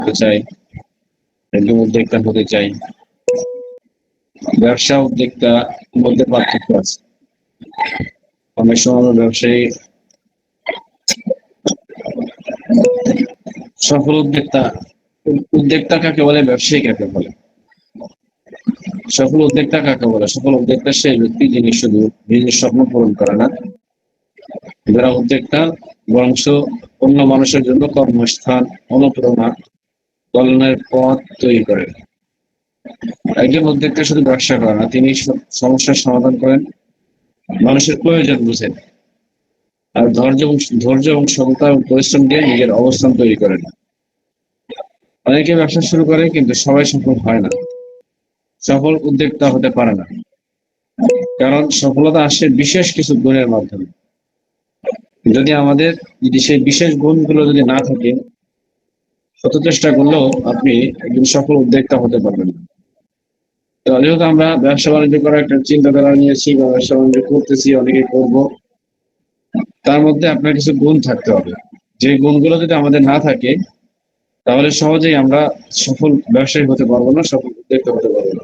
হতে চাই, একজন উদ্যোক্তা হতে চাই। ব্যবসা উদ্যোক্তা মধ্যে পার্থক্য আছে। অনেক সময় ব্যবসায়ী সফল উদ্যোক্তা, উদ্যোক্তা কাকে বলে, ব্যবসায়ী কাকে বলে? সফল উদ্যোক্তা কাকে বলে? সফল উদ্যোক্তা সেই ব্যক্তি যিনি শুধু নিজের স্বপ্ন পূরণ করে না, যারা উদ্যোক্তা বরঞ্চ অন্য মানুষের জন্য কর্মস্থান, অনুপ্রেরণা, কল্যাণের পথ তৈরি করেন। একজন উদ্যোক্তা শুধু ব্যবসা করে না, তিনি সমস্যার সমাধান করেন, মানুষের প্রয়োজন বুঝেন, আর ধৈর্য এবং সততা এবং পরিশ্রম দিয়ে নিজের অবস্থান তৈরি করেন। অনেকে ব্যবসা শুরু করে কিন্তু সবাই সফল হয় না, সফল উদ্যোক্তা হতে পারে না, কারণ সফলতা আসে বিশেষ কিছু গুণের মাধ্যমে। যদি সেই বিশেষ গুণগুলো যদি না থাকে, শত চেষ্টা করলেও আপনি একজন সফল উদ্যোক্তা হতে পারবেন না। তো যেহেতু আমরা ব্যবসা বাণিজ্য করার একটা চিন্তাধারা নিয়েছি বা ব্যবসা বাণিজ্য করতেছি, অনেকে করব, তার মধ্যে আপনার কিছু গুণ থাকতে হবে। যে গুণগুলো যদি আমাদের না থাকে, তাহলে সহজেই আমরা সফল ব্যবসায়ী হতে পারবো না, সফল উদ্যোক্তা হতে পারবো না।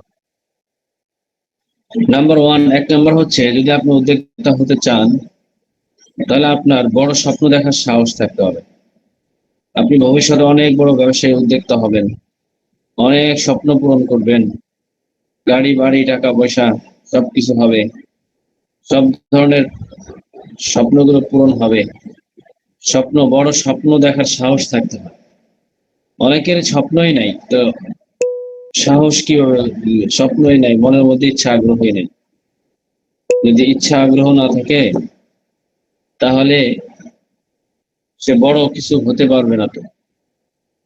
এক নাম্বার হচ্ছে, যদি আপনি উদ্যোক্তা হতে চান, তাহলে আপনার বড় স্বপ্ন দেখার সাহস থাকতে হবে। আপনি ভবিষ্যতে অনেক বড় ব্যবসায়ী উদ্যোক্তা হবেন, অনেক স্বপ্ন পূরণ করবেন, গাড়ি বাড়ি টাকা পয়সা সবকিছু হবে, সব ধরনের স্বপ্নগুলো পূরণ হবে। বড় স্বপ্ন দেখার সাহস থাকতে হবে। অনেকের স্বপ্নই নাই, তো সাহস কিভাবে? স্বপ্নই নাই, মনের মধ্যে ইচ্ছা আগ্রহই নেই। যদি ইচ্ছা আগ্রহ না থাকে, তাহলে সে বড় কিছু হতে পারবে না। তো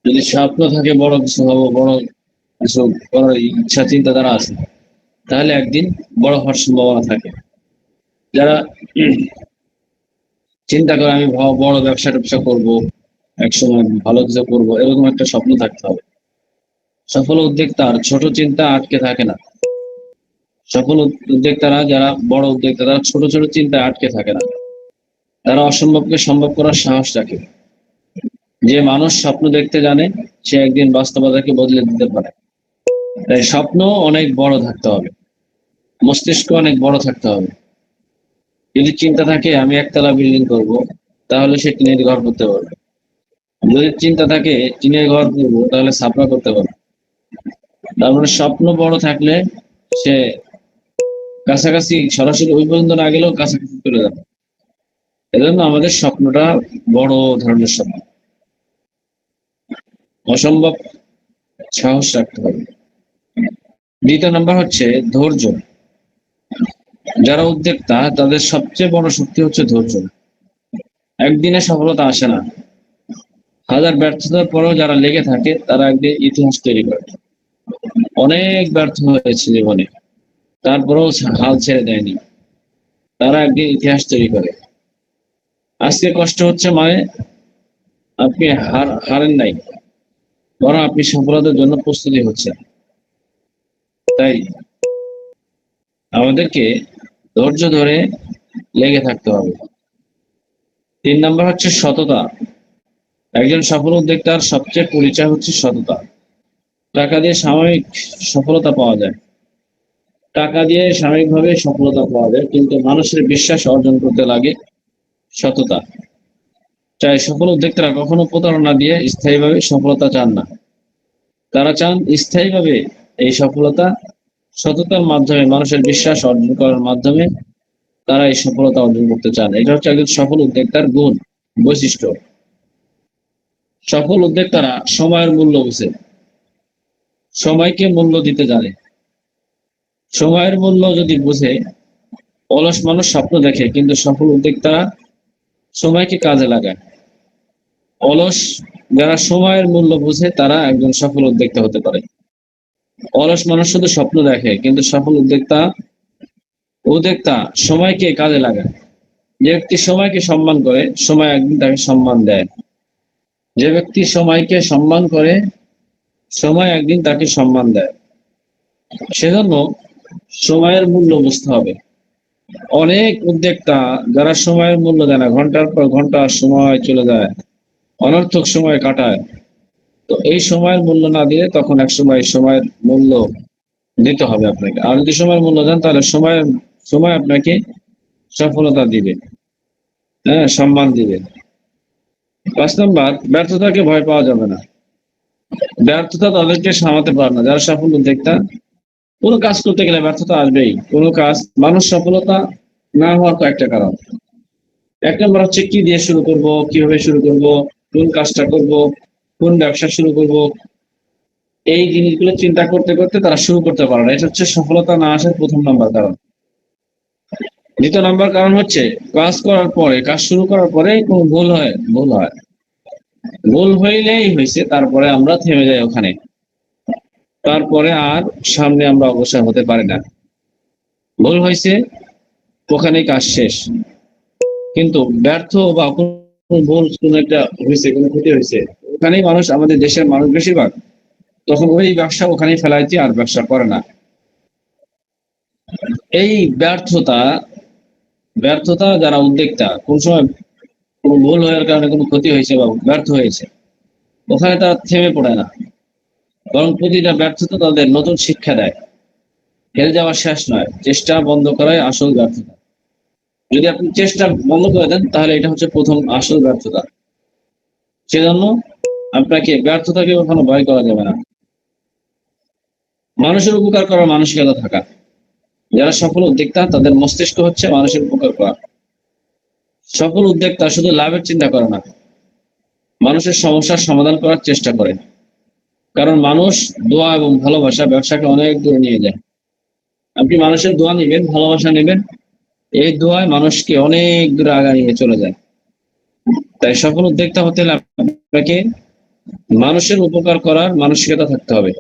যদি স্বপ্ন থাকে বড় কিছু হবো, বড় কিছু করার ইচ্ছা চিন্তাধারা আছে, তাহলে একদিন বড় হওয়ার সম্ভাবনা থাকে। যারা চিন্তা করে আমি বড় ব্যবসা করবো, একসময় ভালো কিছু করবো, এরকম একটা স্বপ্ন থাকতে হবে। সফল উদ্যোক্তার ছোট চিন্তা আটকে থাকে না। সফল উদ্যোক্তারা, যারা বড় উদ্যোক্তা, তারা ছোট ছোট চিন্তায় আটকে থাকে না। তারা অসম্ভবকে সম্ভব করার সাহস রাখে। যে মানুষ স্বপ্ন দেখতে জানে, সে একদিন বাস্তবতাকে বদলে দিতে পারে। তাই স্বপ্ন অনেক বড় থাকতে হবে, মস্তিষ্ক অনেক বড় থাকতে হবে। যদি চিন্তা থাকে আমি একতলা বিল্ডিং করব, তাহলে সে টিনের ঘর করতে পারবে। যদি চিন্তা থাকে টিনের ঘর করবো, তাহলে ছাপরা করতে পারবে। তার মানে স্বপ্ন বড় থাকলে সে কাছাকাছি, সরাসরি ওই পর্যন্ত না গেলেও কাছাকাছি চলে যাবে। এজন্য আমাদের স্বপ্নটা বড় ধরনের স্বপ্ন, অসম্ভব সাহস রাখতে হবে। দ্বিতীয় নাম্বার হচ্ছে ধৈর্য। যারা উদ্যোক্তা, তাদের সবচেয়ে বড় শক্তি হচ্ছে ধৈর্য। একদিনে সফলতা আসে না, হাজার ব্যর্থতার পরেও যারা লেগে থাকে, তারা একদিন ইতিহাস তৈরি করে। অনেক ব্যর্থ হয়েছে জীবনে, তারপরেও হাল ছেড়ে দেয়নি, তারা একদিন ইতিহাস তৈরি করে। আজকে কষ্ট হচ্ছে মানে আপনি হারেন নাই, বরং আপনি সফলতার জন্য প্রস্তুতি হচ্ছেন। তাই আমাদেরকে ধৈর্য ধরে লেগে থাকতে হবে। 3 নাম্বার হচ্ছে সততা। একজন সফল উদ্যোক্তার সবচেয়ে পরিচয় হচ্ছে সততা। টাকা দিয়ে সাময়িক সফলতা পাওয়া যায়, টাকা দিয়ে সাময়িকভাবে সফলতা পাওয়া যায়, কিন্তু মানুষের বিশ্বাস অর্জন করতে লাগে সততা। চাই সফল উদ্যোক্তারা কখনো প্রতারণা দিয়ে স্থায়ীভাবে সফলতা চান না, তারা চান স্থায়ীভাবে এই সফলতা। সততার মাধ্যমে, মানুষের বিশ্বাস অর্জন করার মাধ্যমে তারা এই সফলতা অর্জন করতে চান। এটা হচ্ছে একজন সফল উদ্যোক্তার গুণ, বৈশিষ্ট্য। সফল উদ্যোক্তারা সময়ের মূল্য বুঝে, সময়কে মূল্য দিতে জানে। সময়ের মূল্য যদি বুঝে, অলস মানুষ স্বপ্ন দেখে, কিন্তু সফল উদ্যোক্তারা সময়কে কাজে লাগায়। অলস যারা সময়ের মূল্য বুঝে, তারা একজন সফল উদ্যোক্তা হতে পারে। অলস মানুষ শুধু স্বপ্ন দেখে, কিন্তু সফল উদ্যোক্তা সময়কে কাজে লাগায়। যে ব্যক্তি সময়কে সম্মান করে, সময় একদিন তাকে সম্মান দেয়। যে ব্যক্তি সময়কে সম্মান করে, সময় একদিন তাকে সম্মান দেয়। সেজন্য সময়ের মূল্য বুঝতে হবে। অনেক উদ্যোক্তা যারা সময়ের মূল্য দেয় না, ঘন্টার পর ঘন্টা সময় চলে যায়, অনর্থক সময় কাটায়, তো এই সময়ের মূল্য না দিলে তখন এক সময় সময়ের মূল্য দিতে হবে আপনাকে। আর যদি সময়ের মূল্য দেন তাহলে সময় আপনাকে সফলতা দিবে, হ্যাঁ, সম্মান দিবে। 5 নম্বর, ব্যর্থতাকে ভয় পাওয়া যাবে না। ব্যর্থতা তাদেরকে সামলাতে পারে না যারা সফল উদ্যোক্তা। কোনো কাজ করতে গেলে ব্যর্থতা আসবেই। কোনো কাজ, মানুষ সফলতা না হওয়ার কয়েকটা কারণ। 1 নম্বর হচ্ছে কি দিয়ে শুরু করব, কিভাবে শুরু করব, কোন কাজটা করব, কোন ব্যবসা শুরু করব, এই জিনিসগুলো চিন্তা করতে করতে তারা শুরু করতে পারে না। এটা হচ্ছে সফলতা না আসার প্রথম নাম্বার কারণ। 2 নম্বর কারণ হচ্ছে কাজ শুরু করার পরে কোনো ভুল হইলেই হয়েছে, তারপরে আমরা থেমে যাই ওখানে, তারপরে আর সামনে আমরা অগ্রসর হতে পারি না। ভুল হয়েছে, ওখানেই কাজ শেষ। কিন্তু ব্যর্থ বা কোনো ভুল, কোনো একটা হয়েছে, কোনো ক্ষতি হয়েছে, ওখানেই মানুষ, আমাদের দেশের মানুষ বেশিরভাগ তখন ওই ব্যবসা ওখানেই ফেলাইতে আর ব্যবসা করে না। এই ব্যর্থতা ব্যর্থতা যারা উদ্যোক্তা, কোন সময় কোনো ভুল হওয়ার কারণে কোনো ক্ষতি হয়েছে বা ব্যর্থ হয়েছে, ওখানে তারা থেমে পড়ে না, বরং প্রতিটা ব্যর্থতা তাদের নতুন শিক্ষা দেয়। হেরে যাওয়া শেষ নয়, চেষ্টা বন্ধ করাই আসল ব্যর্থতা। যদি আপনি চেষ্টা বন্ধ করে দেন তাহলে এটা হচ্ছে প্রথম আসল ব্যর্থতা। সেজন্য আপনাকে ব্যর্থতাকে কখনো ভয় করা যাবে না। মানুষের উপকার করার মানসিকতা থাকা। যারা সফল উদ্যোক্তা তাদের মস্তিষ্ক হচ্ছে মানুষের উপকার করা। সফল উদ্যোক্তা শুধু লাভের চিন্তা করে না, মানুষের সমস্যার সমাধান করার চেষ্টা করে। কারণ মানুষ, দোয়া এবং ভালোবাসা ব্যবসাকে অনেক দূরে নিয়ে যায়। আপনি মানুষের দোয়া নেবেন, ভালোবাসা নেবেন, এই দোয়ায় মানুষকে অনেক দূরে আগায় নিয়ে চলে যায়। তাই সফল উদ্যোক্তা হতে হলে আপনাকে মানুষের উপকার করার মানসিকতা থাকতে হবে।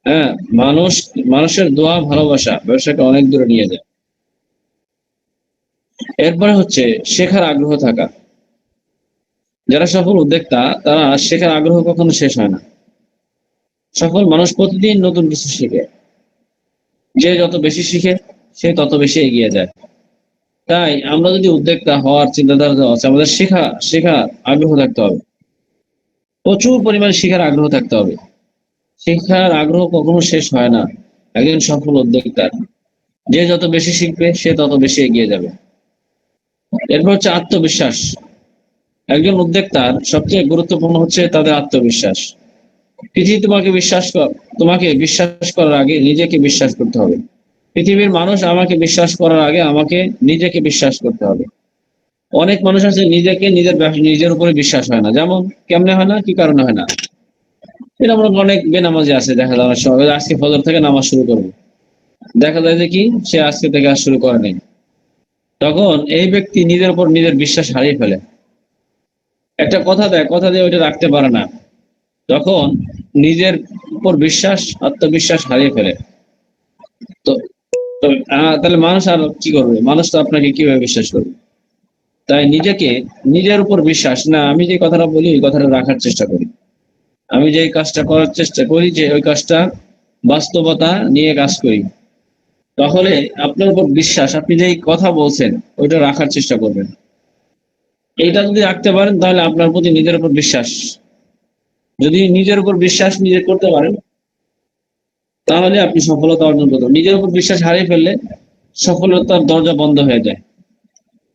হ্যাঁ, মানুষের দোয়া ভালোবাসা ব্যবসাকে অনেক দূরে নিয়ে যায়। এরপরে হচ্ছে শেখার আগ্রহ থাকা। যারা সফল উদ্যোক্তা তারা শেখার আগ্রহ কখনো শেষ হয় না। সফল মানুষ প্রতিদিন নতুন কিছু শিখে। যে যত বেশি শিখে সে তত বেশি এগিয়ে যায়। তাই আমরা যদি উদ্যোক্তা হওয়ার চিন্তাধারা আছে, আমাদের শেখার আগ্রহ থাকতে হবে। প্রচুর পরিমাণে শেখার আগ্রহ থাকতে হবে। শেখার আগ্রহ কখনো শেষ হয় না একজন সফল উদ্যোক্তার। যে যত বেশি শিখবে সে তত বেশি এগিয়ে যাবে। এরপর হচ্ছে আত্মবিশ্বাস। একজন উদ্যোক্তার সবচেয়ে গুরুত্বপূর্ণ হচ্ছে তাদের আত্মবিশ্বাস। পৃথিবী তোমাকে বিশ্বাস করার আগে নিজেকে বিশ্বাস করতে হবে। পৃথিবীর মানুষ আমাকে বিশ্বাস করার আগে আমাকে নিজেকে বিশ্বাস করতে হবে। অনেক মানুষ আছে নিজের উপরে বিশ্বাস হয় না। যেমন কেমনে হয় না, কি কারণে হয় না, এটা আমরা অনেক বেনামাজি আছে, দেখা যায় অনেক সময় আজকে ফজর থেকে নামাজ শুরু করবে, দেখা যায় যে কি সে আজকে থেকে আর শুরু করে নাই। তখন এই ব্যক্তি নিজের উপর নিজের বিশ্বাস হারিয়ে ফেলে। একটা কথা দেয়, কথা দিয়ে ওইটা রাখতে পারে না, তখন নিজের উপর আত্মবিশ্বাস হারিয়ে ফেলে। তো তো তাহলে মানুষ আর কি করবে? মানুষ তো আপনাকে কিভাবে বিশ্বাস করবে? তাই নিজের উপর বিশ্বাস, না আমি যে কথাটা বলি ওই কথাটা রাখার চেষ্টা করি, আমি যে কাজটা করার চেষ্টা করি যে ওই কাজটা বাস্তবতা নিয়ে কাজ করি, তাহলে আপনার উপর বিশ্বাস, আপনি যে কথা বলছেন ওইটা রাখার চেষ্টা করবেন। এইটা যদি রাখতে পারেন তাহলে আপনার প্রতি নিজের উপর বিশ্বাস, যদি নিজের উপর বিশ্বাস নিজে করতে পারেন তাহলে আপনি সফলতা অর্জন করতে পারেন। নিজের উপর বিশ্বাস হারিয়ে ফেললে সফলতার দরজা বন্ধ হয়ে যায়।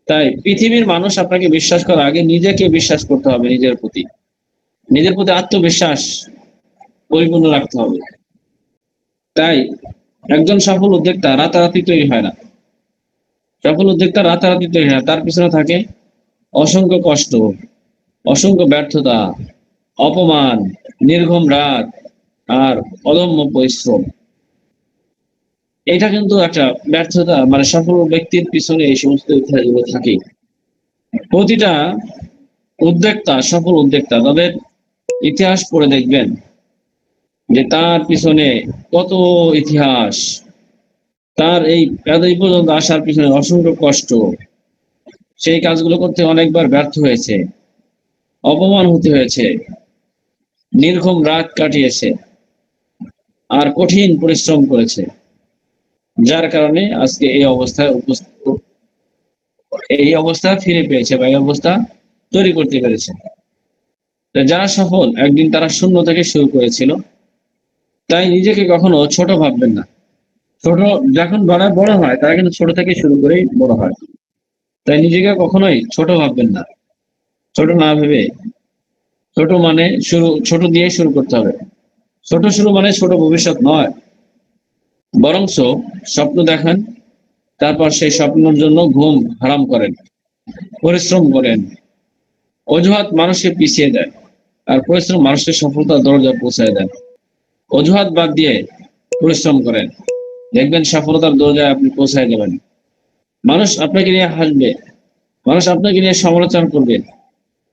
তাই পৃথিবীর মানুষ আপনাকে বিশ্বাস করার আগে নিজেকে বিশ্বাস করতে হবে। নিজের প্রতি আত্মবিশ্বাস পরিপূর্ণ রাখতে হবে। তাই একজন সফল উদ্যোক্তা রাতারাতি তৈরি হয় না। সফল উদ্যোক্তা রাতারাতি তৈরি হয় না, তার পিছনে থাকে অসংখ্য কষ্ট, অসংখ্য ব্যর্থতা, অপমান, নির্ঘুম রাত আর অদম্য পরিশ্রম। এটা কিন্তু একটা ব্যর্থতা, মানে সফল ব্যক্তির পিছনে এই সমস্ত ইতিহাসগুলো থাকে। প্রতিটা সফল উদ্যোক্তা তাদের ইতিহাস পড়ে দেখবেন যে তার পিছনে কত ইতিহাস, তার এই পর্যন্ত আসার পিছনে অসংখ্য কষ্ট, সেই কাজগুলো করতে অনেকবার ব্যর্থ হয়েছে, অপমান হতে হয়েছে, নির্ঘুম রাত কাটিয়েছে আর কঠিন পরিশ্রম করেছে, যার কারণে আজকে এই অবস্থা ফিরে পেয়েছে বা এই অবস্থা তৈরি করতে পেরেছে। তো যারা সফল একদিন তারা শূন্য থেকে শুরু করেছিল, তাই নিজেকে কখনো ছোট ভাববেন না। ছোট যখন বড় বড় হয় তারা কিন্তু ছোট থেকে শুরু করেই বড় হয়। তাই নিজেকে কখনোই ছোট ভাববেন না। ছোট না ভেবে, ছোট মানে ছোট দিয়ে শুরু করতে হবে। ছোট শুরু মানে ছোট ভবিষ্যৎ নয়, বরংচ স্বপ্ন দেখান, তারপর সেই স্বপ্নের জন্য ঘুম হারাম করেন, পরিশ্রম করেন। অজুহাত মানুষকে পিছিয়ে দেয়, আর পরিশ্রম মানুষকে সফলতার দরজায় পৌঁছায় দেয়। অজুহাত বাদ দিয়ে পরিশ্রম করেন, দেখবেন সফলতার দরজায় আপনি পৌঁছায় যাবেন। মানুষ আপনাকে নিয়ে হাসবে, মানুষ আপনাকে নিয়ে সমালোচনা করবে,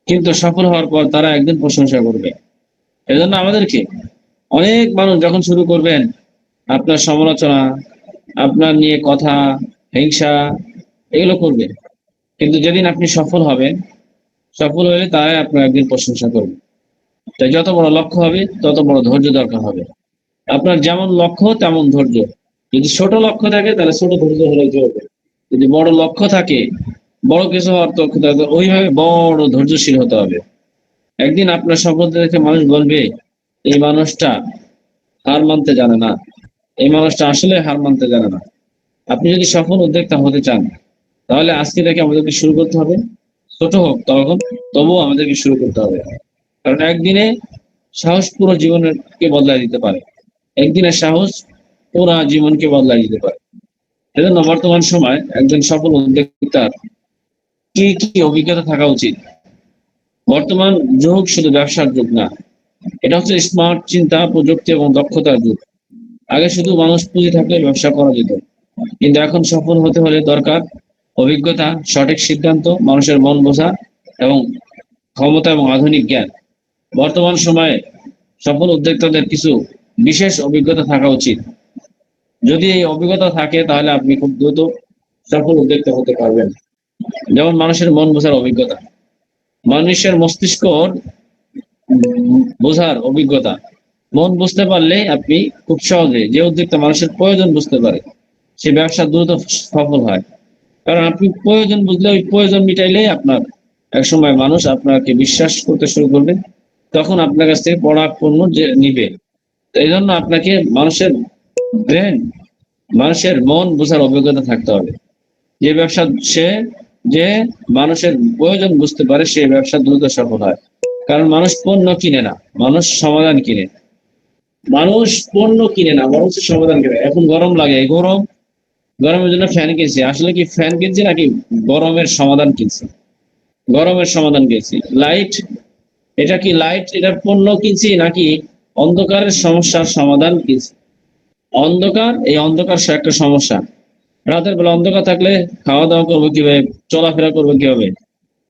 কিন্তু সফল হওয়ার পর তারা একদিন প্রশংসা করবে। এজন্য আমাদেরকে অনেক মানুষ যখন শুরু করবেন আপনার সমালোচনা, আপনার নিয়ে কথা, হিংসা, এগুলো করবে, কিন্তু যেদিন আপনি সফল হবেন, সফল হলে তারাই আপনার একদিন প্রশংসা করবে। তাই যত বড় লক্ষ্য হবে তত বড় ধৈর্য দরকার হবে। আপনার যেমন লক্ষ্য তেমন ধৈর্য। যদি ছোট লক্ষ্য থাকে তাহলে ছোট ধৈর্য হলে চলবে। যদি বড় লক্ষ্য থাকে, বড় কিছু হওয়ার লক্ষ্য থাকে, ওইভাবে বড় ধৈর্যশীল হতে হবে। একদিন আপনার সফলতা দেখে মানুষ বলবে, এই মানুষটা হার মানতে জানে না, এই মানুষটা আসলে হার মানতে জানে না। আপনি যদি সফল উদ্যোক্তা হতে চান, তাহলে আজকে থেকে আমাদেরকে শুরু করতে হবে। ছোট হোক তখন, তবুও আমাদেরকে শুরু করতে হবে। কারণ একদিনে সাহস পুরো জীবনকে বদলাই দিতে পারে। একদিনের সাহস পুরো জীবনকে বদলাই দিতে পারে। এজন্য বর্তমান সময় একজন সফল উদ্যোক্তার কি কি অভিজ্ঞতা থাকা উচিত? বর্তমান যুগ শুধু ব্যবসার যুগ না, এটা হচ্ছে স্মার্ট চিন্তা, প্রযুক্তি এবং দক্ষতার যুগ। আগে শুধু মানুষ পুঁজি থাকলে ব্যবসা করা যেত, কিন্তু এখন সফল হতে হলে দরকার অভিজ্ঞতা, সঠিক সিদ্ধান্ত, মানুষের মন বোঝা এবং ক্ষমতা এবং আধুনিক জ্ঞান। বর্তমান সময়ে সফল উদ্যোক্তাদের কিছু বিশেষ অভিজ্ঞতা থাকা উচিত। যদি এই অভিজ্ঞতা থাকে তাহলে আপনি খুব দ্রুত সফল উদ্যোক্তা হতে পারবেন। যেমন মানুষের মন বোঝার অভিজ্ঞতা, মানুষের মস্তিষ্ক বোঝার অভিজ্ঞতা। মন বুঝতে পারলে আপনি খুব সহজে, যে উদ্যোক্তা মানুষের প্রয়োজন বুঝতে পারে, সে ব্যবসা দ্রুত সফল হয়। কারণ আপনি প্রয়োজন বুঝলে, ওই প্রয়োজন মিটাইলেই আপনার এক সময় মানুষ আপনাকে বিশ্বাস করতে শুরু করবে, তখন আপনার কাছ থেকে প্রোডাক্ট পণ্য যে নিবে। এই জন্য আপনাকে মানুষের ব্রেন, মানুষের মন বোঝার অভিজ্ঞতা থাকতে হবে। যে ব্যবসা সে যে মানুষের প্রয়োজন বুঝতে পারে, সে ব্যবসা দ্রুত সফল হয়। কারণ মানুষ পণ্য কিনে না, মানুষ সমাধান কিনে। মানুষ পণ্য কিনে না, মানুষ সমাধান কিনে। এখন গরম লাগে, এই গরম, গরমের জন্য ফ্যান কিনছি। আসলে কি ফ্যান কিনছি নাকি গরমের সমাধান কিনছি? গরমের সমাধান কিনছি। লাইট, এটা কি লাইট, এটার পণ্য কিনছি নাকি অন্ধকারের সমস্যার সমাধান কিনছি? অন্ধকার, এই অন্ধকার একটা সমস্যা। রাতের বেলা অন্ধকার থাকলে খাওয়া দাওয়া করবো কিভাবে, চলাফেরা করবো কিভাবে?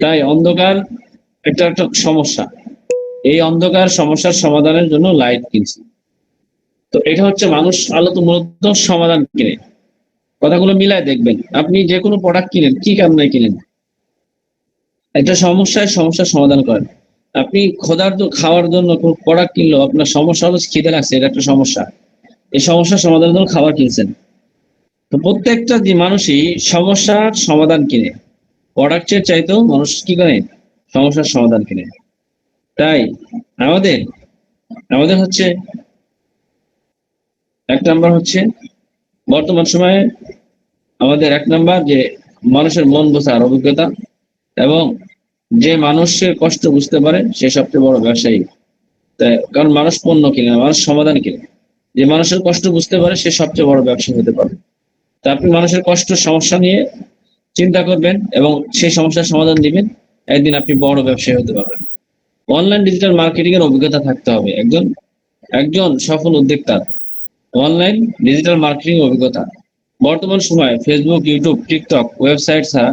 তাই অন্ধকার একটা একটা সমস্যা। এই অন্ধকার সমস্যার সমাধানের জন্য লাইট কিনছি। তো এটা হচ্ছে মানুষ আলোত মূলত সমাধান কিনে। কথাগুলো মিলায় দেখবেন, আপনি যে কোনো প্রোডাক্ট কিনেন, কি কারণে কিনেন? একটা সমস্যার সমাধান করেন। আপনি ক্ষুধার্ত খাওয়ার জন্য কোনো প্রোডাক্ট কিনলো, আপনার সমস্যা হলো খিদে লাগছে, এটা একটা সমস্যা। এই সমস্যার সমাধানের জন্য খাবার কিনছেন। তো প্রত্যেকটা যে মানুষই সমস্যার সমাধান কিনে, প্রোডাক্টের চাইতেও মানুষ কি করে, সমস্যার সমাধান কিনে। তাই আমাদের আমাদের হচ্ছে এক নাম্বার হচ্ছে, বর্তমান সময়ে আমাদের এক নাম্বার যে মানুষের মন বোঝার অভিজ্ঞতা, এবং যে মানুষের কষ্ট বুঝতে পারে সে সবচেয়ে বড় ব্যবসায়ী। তাই কারণ মানুষ পণ্য কিনে না, মানুষ সমাধান কিনে। যে মানুষের কষ্ট বুঝতে পারে সে সবচেয়ে বড় ব্যবসায়ী হতে পারে। তা আপনি মানুষের কষ্ট, সমস্যা নিয়ে চিন্তা করবেন এবং সেই সমস্যার সমাধান দিবেন, একদিন আপনি বড় ব্যবসায়ী হতে পারবেন। অনলাইন ডিজিটাল মার্কেটিং এর অভিজ্ঞতা থাকতে হবে একজন একজন সফল উদ্যোক্তার। অনলাইন ডিজিটাল মার্কেটিং অভিজ্ঞতা। বর্তমান সময়ে ফেসবুক, ইউটিউব, টিকটক, ওয়েবসাইট ছাড়া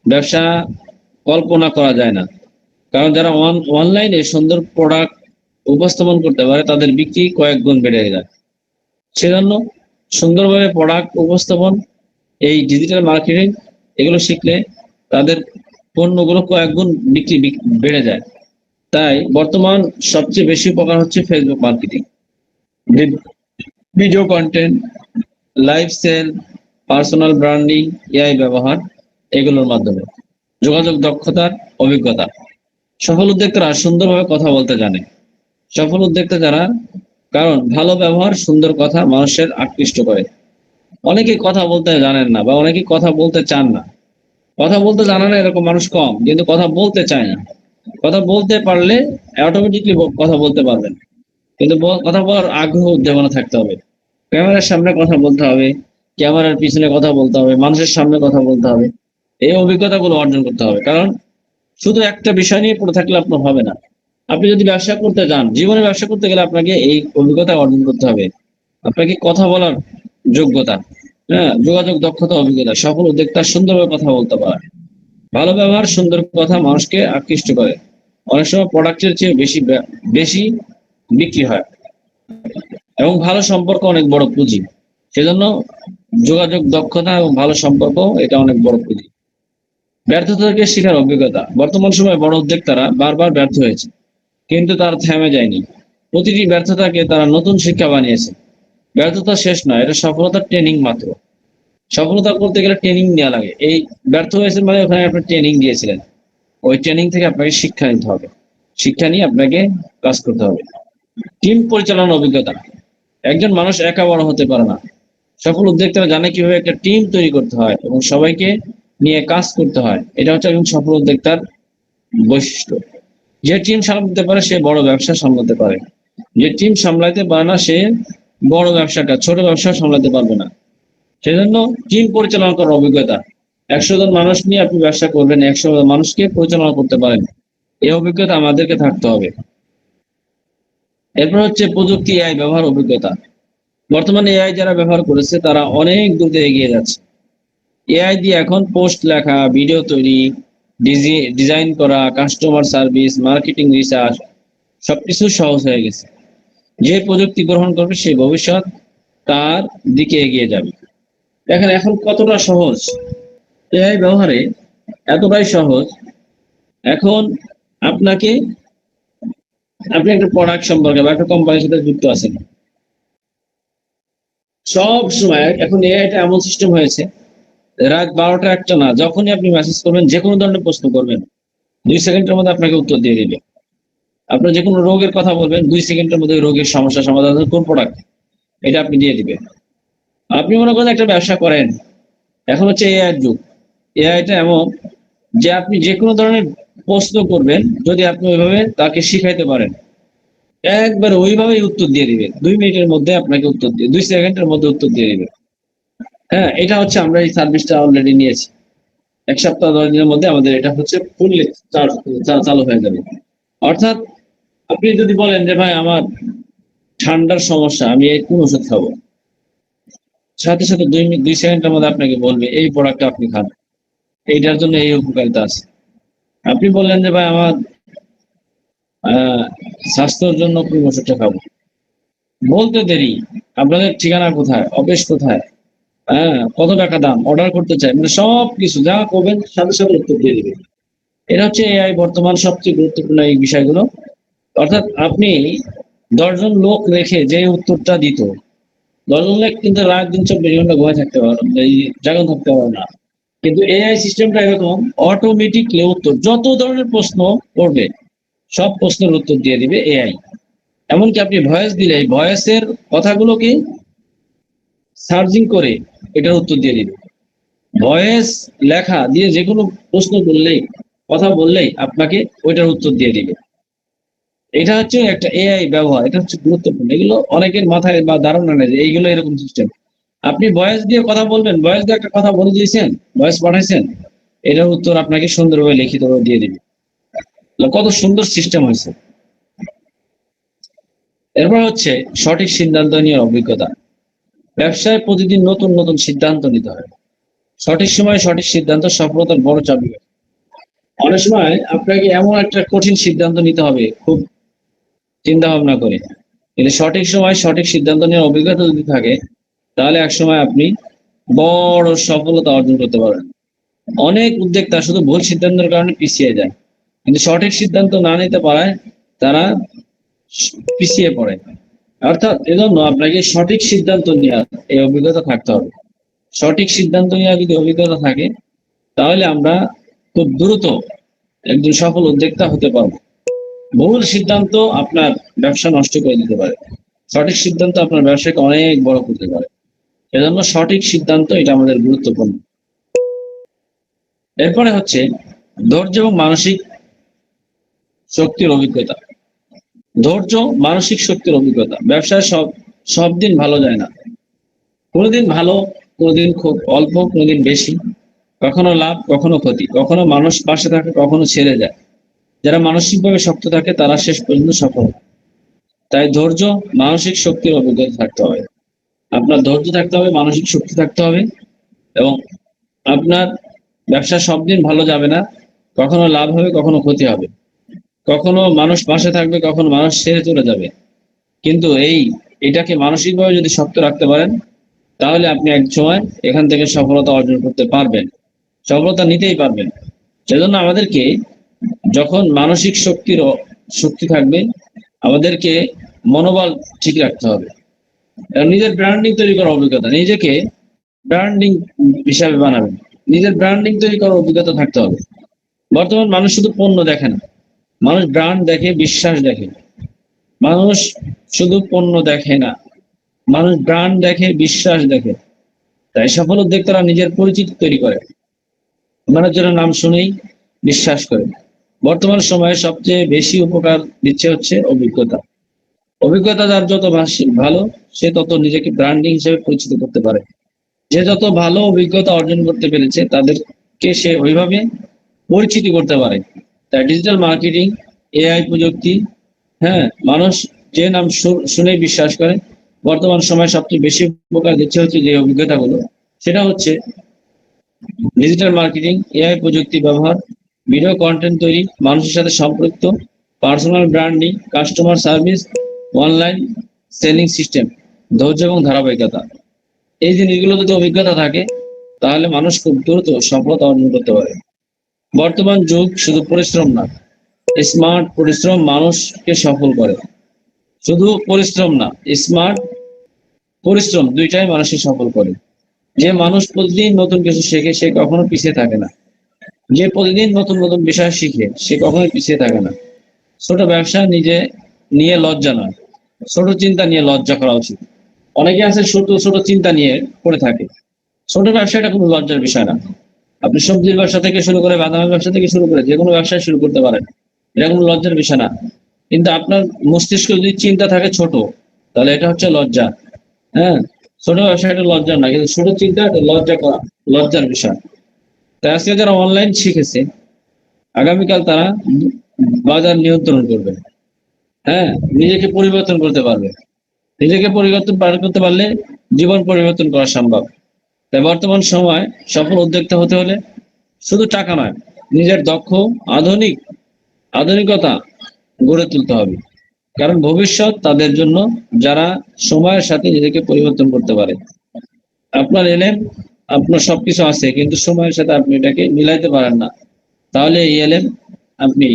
ব্যবসা কল্পনা করা যায় না। কারণ যারা অনলাইনে সুন্দর প্রোডাক্ট উপস্থাপন করতে পারে তাদের বিক্রি কয়েক গুণ বেড়ে যায়। সেজন্য সুন্দরভাবে প্রোডাক্ট উপস্থাপন, এই ডিজিটাল মার্কেটিং, এগুলো শিখলে তাদের পণ্যগুলো কয়েক গুণ বিক্রি বেড়ে যায়। তাই বর্তমান সবচেয়ে বেশি উপকার হচ্ছে Facebook marketing, video content, live sell, personal branding, AI ব্যবহার, এগুলোর মাধ্যমে। যোগাযোগ দক্ষতার অভিজ্ঞতা, সফল উদ্যোক্তারা সুন্দরভাবে কথা বলতে জানে। সফল উদ্যোক্তা যারা, কারণ ভালো ব্যবহার, সুন্দর কথা মানুষের আকৃষ্ট করে। অনেকে কথা বলতে জানেন না বা অনেকে কথা বলতে চান না। কথা বলতে জানে না এরকম মানুষ কম, কিন্তু কথা বলতে চায় না। কথা বলতে পারলে অটোমেটিকলি কথা বলতে পারবেন, কিন্তু কথা বলার আগ্রহ উদ্দীপনা থাকতে হবে। ক্যামেরার সামনে কথা বলতে হবে, ক্যামেরার পিছনে কথা বলতে হবে, মানুষের সামনে কথা বলতে হবে। এই অভিজ্ঞতাগুলো অর্জন করতে হবে, কারণ শুধু একটা বিষয় নিয়ে পড়ে থাকলে আপনার হবে না। আপনি যদি ব্যবসা করতে যান, জীবনে ব্যবসা করতে গেলে আপনাকে এই অভিজ্ঞতা অর্জন করতে হবে। আপনাকে কথা বলার যোগ্যতা, হ্যাঁ, যোগাযোগ দক্ষতা, অভিজ্ঞতা। সফল উদ্যোক্তা সুন্দরভাবে কথা বলতে পারে। ভালো ব্যবহার, সুন্দর কথা মানুষকে আকৃষ্ট করে। অনেক সময় প্রোডাক্টের চেয়ে বেশি বিক্রি হয়, এবং ভালো সম্পর্ক অনেক বড় পুঁজি। সেজন্য যোগাযোগ দক্ষতা এবং ভালো সম্পর্ক এটা অনেক বড় পুঁজি। ব্যর্থতা থেকে শেখার অভিজ্ঞতা। বর্তমান সময়ে বড় উদ্যোক্তারা বারবার ব্যর্থ হয়েছে, কিন্তু তারা থেমে যায়নি। প্রতিটি ব্যর্থতাকে তারা নতুন শিক্ষা বানিয়েছে। ব্যর্থতা শেষ নয়, এটা সফলতার ট্রেনিং মাত্র। সফলতা করতে গেলে ট্রেনিং নেওয়া লাগে। এই ব্যর্থ হয়েছে মানে ওখানে আপনি ট্রেনিং দিয়েছিলেন, ওই ট্রেনিং থেকে আপনাকে শিক্ষা নিতে হবে। শিক্ষা নিয়ে আপনাকে কাজ করতে হবে। টিম পরিচালনার অভিজ্ঞতা। একজন মানুষ একা বড় হতে পারে না। সফল উদ্যোক্তারা জানে কিভাবে একটা টিম তৈরি করতে হয় এবং সবাইকে নিয়ে কাজ করতে হয়। এটা হচ্ছে একজন সফল উদ্যোক্তার বৈশিষ্ট্য। যে টিম সামলাতে পারে সে বড় ব্যবসা সামলাতে পারে। যে টিম সামলাতে পারে না সে বড় ব্যবসাটা, ছোট ব্যবসা সামলাতে পারবে না। সেজন্য টিম পরিচালনা করার অভিজ্ঞতা। 100 জন মানুষ নিয়ে আপনি ব্যবসা করবেন, 100 মানুষকে পরিচালনা করতে পারেন, এই অভিজ্ঞতা আমাদেরকে থাকতে হবে। এরপর হচ্ছে প্রযুক্তি, এআই ব্যবহার অভিজ্ঞতা। বর্তমানে এআই যারা ব্যবহার করেছে তারা অনেক দ্রুত এগিয়ে যাচ্ছে। এআই দিয়ে এখন পোস্ট লেখা, ভিডিও তৈরি, ডিজাইন করা, কাস্টমার সার্ভিস, মার্কেটিং, রিসার্চ সবকিছু সহজ হয়ে গেছে। যে প্রযুক্তি গ্রহণ করবে সে ভবিষ্যৎ তার দিকে এগিয়ে যাবে। দেখেন এখন কতটা সহজ এআই ব্যবহারে, এতটাই সহজ। এখন আপনাকে, আপনি একটা প্রোডাক্ট সম্পর্কে বা একটা কোম্পানির সাথে যুক্ত আছেন, সব সময় এখন এআইটা এমন সিস্টেম হয়েছে, রাত 12টা 1টা না, যখনই আপনি মেসেজ করবেন, যে কোনো ধরনের প্রশ্ন করবেন, 2 সেকেন্ডের মধ্যে আপনাকে উত্তর দিয়ে দিবে। আপনার যে কোনো রোগের কথা বলবেন, 2 সেকেন্ডের মধ্যে রোগের সমস্যা সমাধান, কোন প্রোডাক্ট এটা আপনি দিয়ে দিবে। আপনি মনে করেন একটা ব্যবসা করেন, এখন হচ্ছে এআই এর যুগ। এআইটা এমন যে আপনি যে কোনো ধরনের প্রশ্ন করবেন, যদি আপনি ওইভাবে তাকে শিখাইতে পারেন, একবার ওইভাবেই উত্তর দিয়ে দিবে। 2 মিনিটের মধ্যে আপনাকে উত্তর দিয়ে, 2 সেকেন্ডের মধ্যে উত্তর দিয়ে দিবে। হ্যাঁ, এটা হচ্ছে আমরা এই সার্ভিসটা অলরেডি নিয়েছি। 1 সপ্তাহ 10 দিনের মধ্যে আমাদের এটা হচ্ছে ফুললি চালু হয়ে যাবে। অর্থাৎ আপনি যদি বলেন যে ভাই আমার ঠান্ডার সমস্যা, আমি এই কোন ওষুধ খাবো, সাথে সাথে 2 সেকেন্ডের মধ্যে আপনাকে বলবে এই প্রোডাক্টটা আপনি খান, এইটার জন্য এই উপকারিতা আছে। আপনি বললেন যে ভাই আমার স্বাস্থ্যের জন্য কোন ওষুধটা খাবো, বলতে দেরি, আপনাদের ঠিকানা কোথায়, অফিস কোথায়, হ্যাঁ, কত টাকা দাম, অর্ডার করতে চাই, মানে সব কিছু যা করবেন সাথে সাথে উত্তর দিয়ে দিবে। এটা হচ্ছে এআই বর্তমান সবচেয়ে গুরুত্বপূর্ণ এই বিষয়গুলো। অর্থাৎ আপনি 10 জন লোক রেখে যে উত্তরটা দিত, 10 জন লোক কিন্তু রাত দিন 24 ঘন্টা ঘুমায় থাকতে পারে, এই জাগন থাকতে পারে না। কিন্তু এআই সিস্টেমটা এরকম, অটোমেটিকলি উত্তর, যত ধরনের প্রশ্ন করবে সব প্রশ্নের উত্তর দিয়ে দিবে এআই। এমনকি আপনি ভয়েস দিলে ভয়েসের কথাগুলোকে সার্চিং করে এটার উত্তর দিয়ে দিবে। ভয়েস লেখা দিয়ে যে কোনো প্রশ্ন করলেই, কথা বললেই আপনাকে ওইটার উত্তর দিয়ে দিবে। এটা হচ্ছে একটা এআই ব্যবহার, এটা হচ্ছে গুরুত্বপূর্ণ। এগুলো অনেকের মাথায় বা ধারণা নেই যে এইগুলো এরকম সিস্টেম। আপনি ভয়েস দিয়ে কথা বলবেন, ভয়েস দিয়ে একটা কথা বলে দিয়েছেন, ভয়েস পাঠাইছেন, এটার উত্তর আপনাকে সুন্দরভাবে লিখিতভাবে দিয়ে দিবে। কত সুন্দর সিস্টেম হয়েছে। এরপর হচ্ছে সঠিক সিদ্ধান্ত নেওয়ার অভিজ্ঞতা। ব্যবসায় প্রতিদিন নতুন নতুন সিদ্ধান্ত নিতে হয়। সঠিক সময়ে সঠিক সিদ্ধান্ত সফলতার বড় চাবি। অনেক সময় আপনাকে এমন একটা কঠিন সিদ্ধান্ত নিতে হবে খুব চিন্তা ভাবনা করে, কিন্তু সঠিক সময় সঠিক সিদ্ধান্ত নেওয়ার অভিজ্ঞতা যদি থাকে, তাহলে একসময় আপনি বড় সফলতা অর্জন করতে পারবেন। অনেক উদ্যোক্তা শুধু ভুল সিদ্ধান্তের কারণে পিছিয়ে যায়, কিন্তু সঠিক সিদ্ধান্ত না নিতে পারায় তারা পিছিয়ে পড়ে। অর্থাৎ এজন্য আপনাকে সঠিক সিদ্ধান্ত নেওয়ার এই অভিজ্ঞতা থাকতে হবে। সঠিক সিদ্ধান্ত নেওয়ার যদি অভিজ্ঞতা থাকে, তাহলে আমরা খুব দ্রুত একজন সফল উদ্যোক্তা হতে পারবো। ভুল সিদ্ধান্ত আপনার ব্যবসা নষ্ট করে দিতে পারে, সঠিক সিদ্ধান্ত আপনার ব্যবসাকে অনেক বড় করতে পারে। এজন্য সঠিক সিদ্ধান্ত এটা আমাদের গুরুত্বপূর্ণ। এরপরে হচ্ছে ধৈর্য এবং মানসিক শক্তির অভিজ্ঞতা। ধৈর্য, মানসিক শক্তির অভিজ্ঞতা। ব্যবসায় সব সব দিন ভালো যায় না। কোনোদিন ভালো, কোনোদিন খুব অল্প, কোনোদিন বেশি, কখনো লাভ, কখনো ক্ষতি, কখনো মানুষ পাশে থাকে, কখনো ছেড়ে যায়। যারা মানসিকভাবে শক্ত থাকে তারা শেষ পর্যন্ত সফল হয়। তাই ধৈর্য, মানসিক শক্তির অভিজ্ঞতা থাকতে হবে। আপনার ধৈর্য থাকতে হবে, মানসিক শক্তি থাকতে হবে, এবং আপনার ব্যবসা সব দিন ভালো যাবে না। কখনো লাভ হবে, কখনো ক্ষতি হবে, কখনো মানুষ পাশে থাকবে, কখনো মানুষ ছেড়ে চলে যাবে। কিন্তু এটাকে মানসিকভাবে যদি শক্ত রাখতে পারেন, তাহলে আপনি এক সময় এখান থেকে সফলতা অর্জন করতে পারবেন, সফলতা নিতেই পারবেন। সেজন্য আমাদেরকে যখন মানসিক শক্তি থাকবে, আমাদেরকে মনোবল ঠিক রাখতে হবে। এবং নিজের ব্র্যান্ডিং তৈরি করার অভিজ্ঞতা, নিজেকে ব্র্যান্ডিং হিসাবে বানাবেন। নিজের ব্র্যান্ডিং তৈরি করার অভিজ্ঞতা থাকতে হবে। বর্তমান মানুষ শুধু পণ্য দেখে না, মানুষ ব্র্যান্ড দেখে, বিশ্বাস দেখে। মানুষ শুধু পণ্য দেখে না, মানুষ ব্র্যান্ড দেখে, বিশ্বাস দেখে। তাই সফল উদ্যোক্তারা নিজের পরিচিতি তৈরি করে, মানুষজনের নাম শুনেই বিশ্বাস করে। বর্তমান সময়ে সবচেয়ে বেশি উপকার দিচ্ছে হচ্ছে অভিজ্ঞতা। অভিজ্ঞতা যার যত ভালো, সে তত নিজেকে ব্র্যান্ডিং হিসেবে পরিচিত করতে পারে। যে যত ভালো অভিজ্ঞতা অর্জন করতে পেরেছে তাদেরকে সে ওইভাবে পরিচিতি করতে পারে। তাই ডিজিটাল মার্কেটিং, এআই প্রযুক্তি, হ্যাঁ, মানুষ যে নাম শুনেই বিশ্বাস করে। বর্তমান সময়ে সবচেয়ে বেশি উপকার দিচ্ছে হচ্ছে যে অভিজ্ঞতাগুলো, সেটা হচ্ছে ডিজিটাল মার্কেটিং, এআই প্রযুক্তি ব্যবহার, ভিডিও কন্টেন্ট তৈরি, মানুষের সাথে সম্পৃক্ত, personal branding, customer service, online selling system, ধৈর্য এবং ধারাবাহিকতা। এই জিনিসগুলো যদি অভিজ্ঞতা থাকে, তাহলে মানুষ খুব দ্রুত সফলতা অর্জন করতে পারে। বর্তমান যুগ শুধু পরিশ্রম না, স্মার্ট পরিশ্রম মানুষকে সফল করে। শুধু পরিশ্রম না, স্মার্ট পরিশ্রম দুইটাই মানুষকে সফল করে। যে মানুষ প্রতিদিন নতুন কিছু শেখে সে কখনো পিছিয়ে থাকে না। যে প্রতিদিন নতুন নতুন বিষয় শিখে সে কখনোই পিছিয়ে থাকে না। ছোট ব্যবসা নিয়ে লজ্জা নয়, ছোট চিন্তা নিয়ে লজ্জা করা উচিত। অনেকে আছে ছোট ছোট চিন্তা নিয়ে পড়ে থাকে। ছোট ব্যবসাটা কোনো লজ্জার বিষয় না। আপনি সবজির ব্যবসা থেকে শুরু করে, বাদামের ব্যবসা থেকে শুরু করে যে কোনো ব্যবসায় শুরু করতে পারেন, এটা কোনো লজ্জার বিষয় না। কিন্তু আপনার মস্তিষ্ক যদি চিন্তা থাকে ছোট, তাহলে এটা হচ্ছে লজ্জা। হ্যাঁ, ছোট ব্যবসা এটা লজ্জা না, কিন্তু ছোট চিন্তা এটা লজ্জা করা, লজ্জার বিষয়। তাই আজকে যারা অনলাইন শিখেছে, আগামীকাল তারা বাজার নিয়ন্ত্রণ করবে। হ্যাঁ, নিজেকে পরিবর্তন করতে পারবে। নিজেকে পরিবর্তন করতে পারলে জীবন পরিবর্তন করা সম্ভব। তাই বর্তমান সময় সফল উদ্যোক্তা হতে হলে শুধু টাকা নয়, নিজের দক্ষ আধুনিকতা গড়ে তুলতে হবে। কারণ ভবিষ্যৎ তাদের জন্য যারা সময়ের সাথে নিজেকে পরিবর্তন করতে পারে। আপনার এলেম, আপনার সবকিছু আছে, কিন্তু সময়ের সাথে আপনি এটাকে মিলাইতে পারেন না, তাহলে এই এলেম আপনি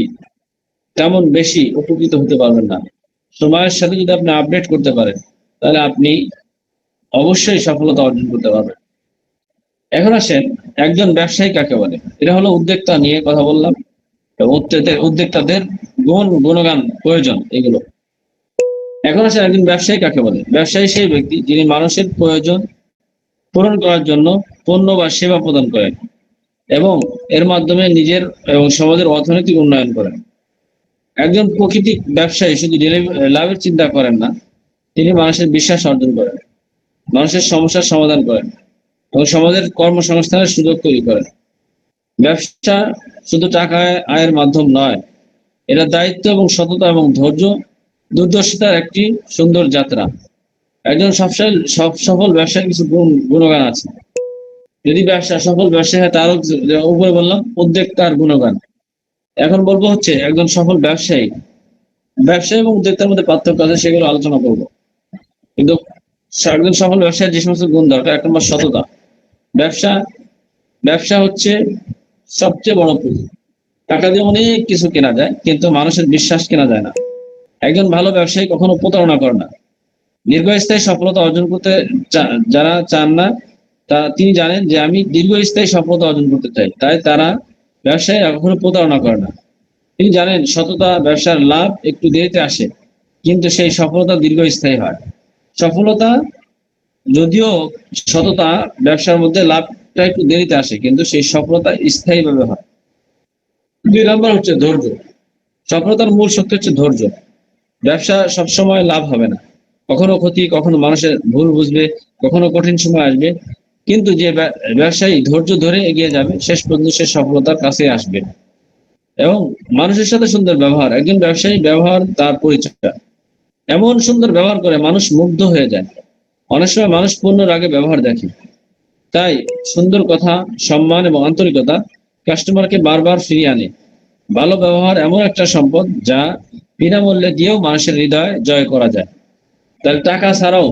তেমন বেশি উপকৃত হতে পারবেন না। সময়ের সাথে যদি আপনি আপডেট করতে পারেন, তাহলে আপনি অবশ্যই সফলতা অর্জন করতে পারবেন। এখন আসেন, একজন ব্যবসায়ী কাকে বলে। এটা হলো উদ্যোক্তা নিয়ে কথা বললাম, এবং উদ্যোক্তাদের গুণগান প্রয়োজন এগুলো। এখন আসেন, একজন ব্যবসায়ী কাকে বলে। ব্যবসায়ী সেই ব্যক্তি যিনি মানুষের প্রয়োজন পূরণ করার জন্য পণ্য বা সেবা প্রদান করেন, এবং এর মাধ্যমে নিজের এবং সমাজের অর্থনৈতিক উন্নয়ন করেন। একজন প্রকৃতিক ব্যবসায়ী শুধু লাভের চিন্তা করেন না, তিনি মানুষের বিশ্বাস অর্জন করেন, মানুষের সমস্যার সমাধান করেন, এবং সমাজের কর্মসংস্থানের সুযোগ তৈরি করেন। ব্যবসা শুধু টাকা আয়ের মাধ্যম নয়, এটা দায়িত্ব এবং সততা এবং ধৈর্য দুর্দর্শিতার একটি সুন্দর যাত্রা। একজন সফল ব্যবসায়ীর কিছু গুণগান আছে। যদি সফল ব্যবসায়ী হয়, তারও উপরে বললাম উদ্যোক্তার গুণগান। এখন বলবো হচ্ছে একজন সফল ব্যবসায়ী এবং উদ্যোক্তার মধ্যে পার্থক্য আছে, সেগুলো আলোচনা করবো। কিন্তু একজন সফল ব্যবসায়ীর যে সমস্ত গুণ দরকার, এক নম্বর সততা। ব্যবসা ব্যবসা হচ্ছে সবচেয়ে বড় পুঁজি। টাকা দিয়ে অনেক কিছু কেনা যায়, কিন্তু মানুষের বিশ্বাস কেনা যায় না। একজন ভালো ব্যবসায়ী কখনো প্রতারণা করে না। দীর্ঘস্থায়ী সফলতা অর্জন করতে যারা চান না, তিনি জানেন যে আমি দীর্ঘস্থায়ী সফলতা অর্জন করতে চাই, তাই তারা ব্যবসায়ীরা কখনো প্রতারণা করে না। তিনি জানেন সততা ব্যবসার লাভ একটু দেরিতে আসে, কিন্তু সেই সফলতা দীর্ঘস্থায়ী হয়। সফলতা যদিও সততা ব্যবসার মধ্যে লাভটা একটু দেরিতে আসে, কিন্তু সেই সফলতা স্থায়ীভাবে হয়। 2 নম্বর হচ্ছে ধৈর্য। সফলতার মূল শক্তি হচ্ছে ধৈর্য। ব্যবসা সবসময় লাভ হবে না, কখনো ক্ষতি, কখনো মানুষের ভুল বুঝবে, কখনো কঠিন সময় আসবে। কিন্তু যে ব্যবসায়ী ধৈর্য ধরে এগিয়ে যাবে, শেষ পর্যন্ত সে সফলতার কাছে আসবে। এবং মানুষের সাথে সুন্দর ব্যবহার, একজন ব্যবসায়ী ব্যবহার তার পরিচয়। এমন সুন্দর ব্যবহার করে মানুষ মুগ্ধ হয়ে যায়। অনেক সময় মানুষ পণ্যের আগে ব্যবহার দেখে। তাই সুন্দর কথা, সম্মান এবং আন্তরিকতা কাস্টমারকে বারবার ফিরিয়ে আনে। ভালো ব্যবহার এমন একটা সম্পদ যা বিনামূল্যে দিয়েও মানুষের হৃদয় জয় করা যায়। তাহলে টাকা ছাড়াও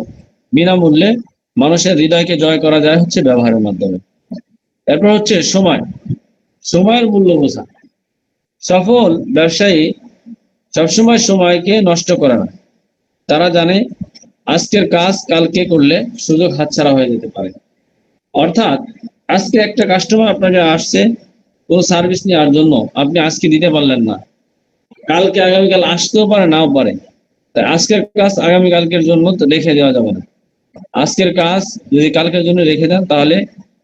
বিনামূল্যে মানুষের হৃদয়কে জয় করা যায় হচ্ছে ব্যবহারের মাধ্যমে। এরপর হচ্ছে সময়, সময়ের মূল্য বোঝা। সফল ব্যবসায়ী সবসময় সময়কে নষ্ট করে না। তারা জানে আজকের কাজ কালকে করলে সুযোগ হাতছাড়া হয়ে যেতে পারে। অর্থাৎ আজকে একটা কাস্টমার আপনাকে আসছে কোনো সার্ভিস নেওয়ার জন্য, আপনি আজকে দিতে পারলেন না, কালকে আগামীকাল আসতেও পারে, নাও পারে। তাই আজকের কাজ আগামীকালকের জন্য তো রেখে দেওয়া যাবে না। আজকের কাজ যদি কালকের জন্য রেখে দেন, তাহলে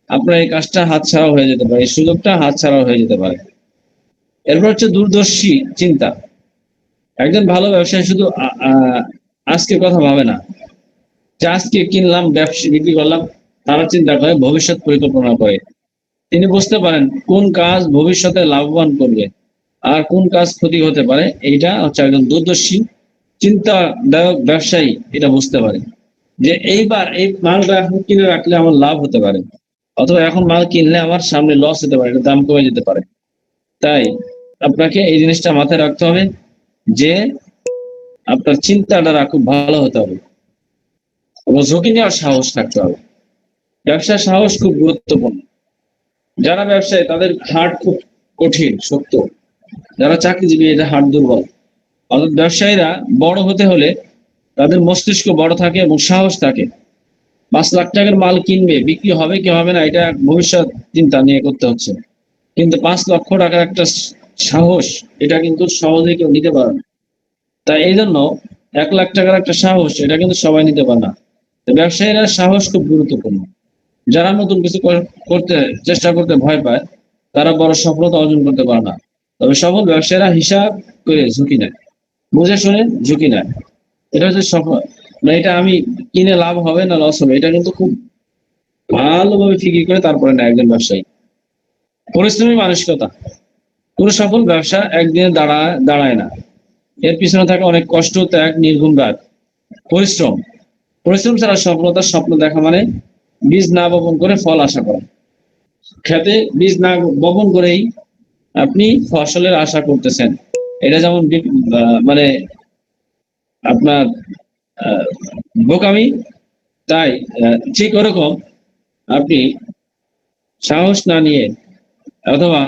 আপনার এই কাজটা হাতছাড়া হয়ে যেতে পারে, এই সুযোগটা হাতছাড়া হয়ে যেতে পারে। এরপর হচ্ছে দূরদর্শী চিন্তা। একজন ভালো ব্যবসায়ী শুধু আজকের কথা ভাবে না, যে আজকে কিনলাম, ব্যবসা বিক্রি করলাম। তারা চিন্তা করে, ভবিষ্যৎ পরিকল্পনা করে। তিনি বুঝতে পারেন কোন কাজ ভবিষ্যতে লাভবান করবে আর কোন কাজ ক্ষতি হতে পারে। এইটা হচ্ছে একজন দূরদর্শী চিন্তাদায়ক ব্যবসায়ী এটা বুঝতে পারে, যে এইবার এই মালটা এখন কিনে রাখলে আমার লাভ হতে পারে, অথবা এখন মাল কিনলে আমার সামনে লস হতে পারে, দাম কমে যেতে পারে। তাই আপনাকে এই জিনিসটা মাথায় রাখতে হবে যে আপনার চিন্তাধারা খুব ভালো হতে হবে এবং ঝুঁকি নেওয়ার সাহস থাকতে হবে। ব্যবসার সাহস খুব গুরুত্বপূর্ণ। যারা ব্যবসায়ী তাদের হার্ট খুব কঠিন শক্ত, যারা চাকরিজীবী এটা হার্ট দুর্বল। অর্থাৎ ব্যবসায়ীরা বড় হতে হলে তাদের মস্তিষ্ক বড় থাকে এবং সাহস থাকে। 5 লাখ টাকার মাল কিনবে, বিক্রি হবে কি হবে না এটা ভবিষ্যৎ চিন্তা নিয়ে করতে হচ্ছে, কিন্তু 5 লক্ষ টাকার একটা সাহস, এটা কিন্তু সহজে কেউ নিতে পারে না। তাই এই জন্য 1 লাখ টাকার একটা সাহস এটা কিন্তু সবাই নিতে পারে না। ব্যবসায়ীরা সাহস খুব গুরুত্বপূর্ণ। যারা নতুন কিছু করতে চেষ্টা করতে ভয় পায়, তারা বড় সফলতা অর্জন করতে পারে না। তবে সফল ব্যবসায়ীরা হিসাব করে ঝুঁকি নেয়, বুঝে শুনে ঝুঁকি নেয়। এটা হচ্ছে সফল। না এটা আমি কিনে লাভ হবে না লস হবে, এটা কিন্তু খুব ভালোভাবে ফিকির করে তারপরে নেয় একজন ব্যবসায়ী। পরিশ্রমী মানসিকতা। কোনো সফল ব্যবসা একদিনে দাঁড়ায় না। এর পিছনে থাকে অনেক কষ্ট, ত্যাগ, নির্ঘুম রাত, পরিশ্রম। পরিশ্রম ছাড়া সফলতার স্বপ্ন দেখা মানে বীজ না বপন করে ফল আশা করা। খেতে বীজ না বপন করেই আপনি ফসলের আশা করতেছেন, এটা যেমন মানে আপনার বোকামি। তাই ঠিক ওরকম আপনি সাহস না নিয়ে অথবা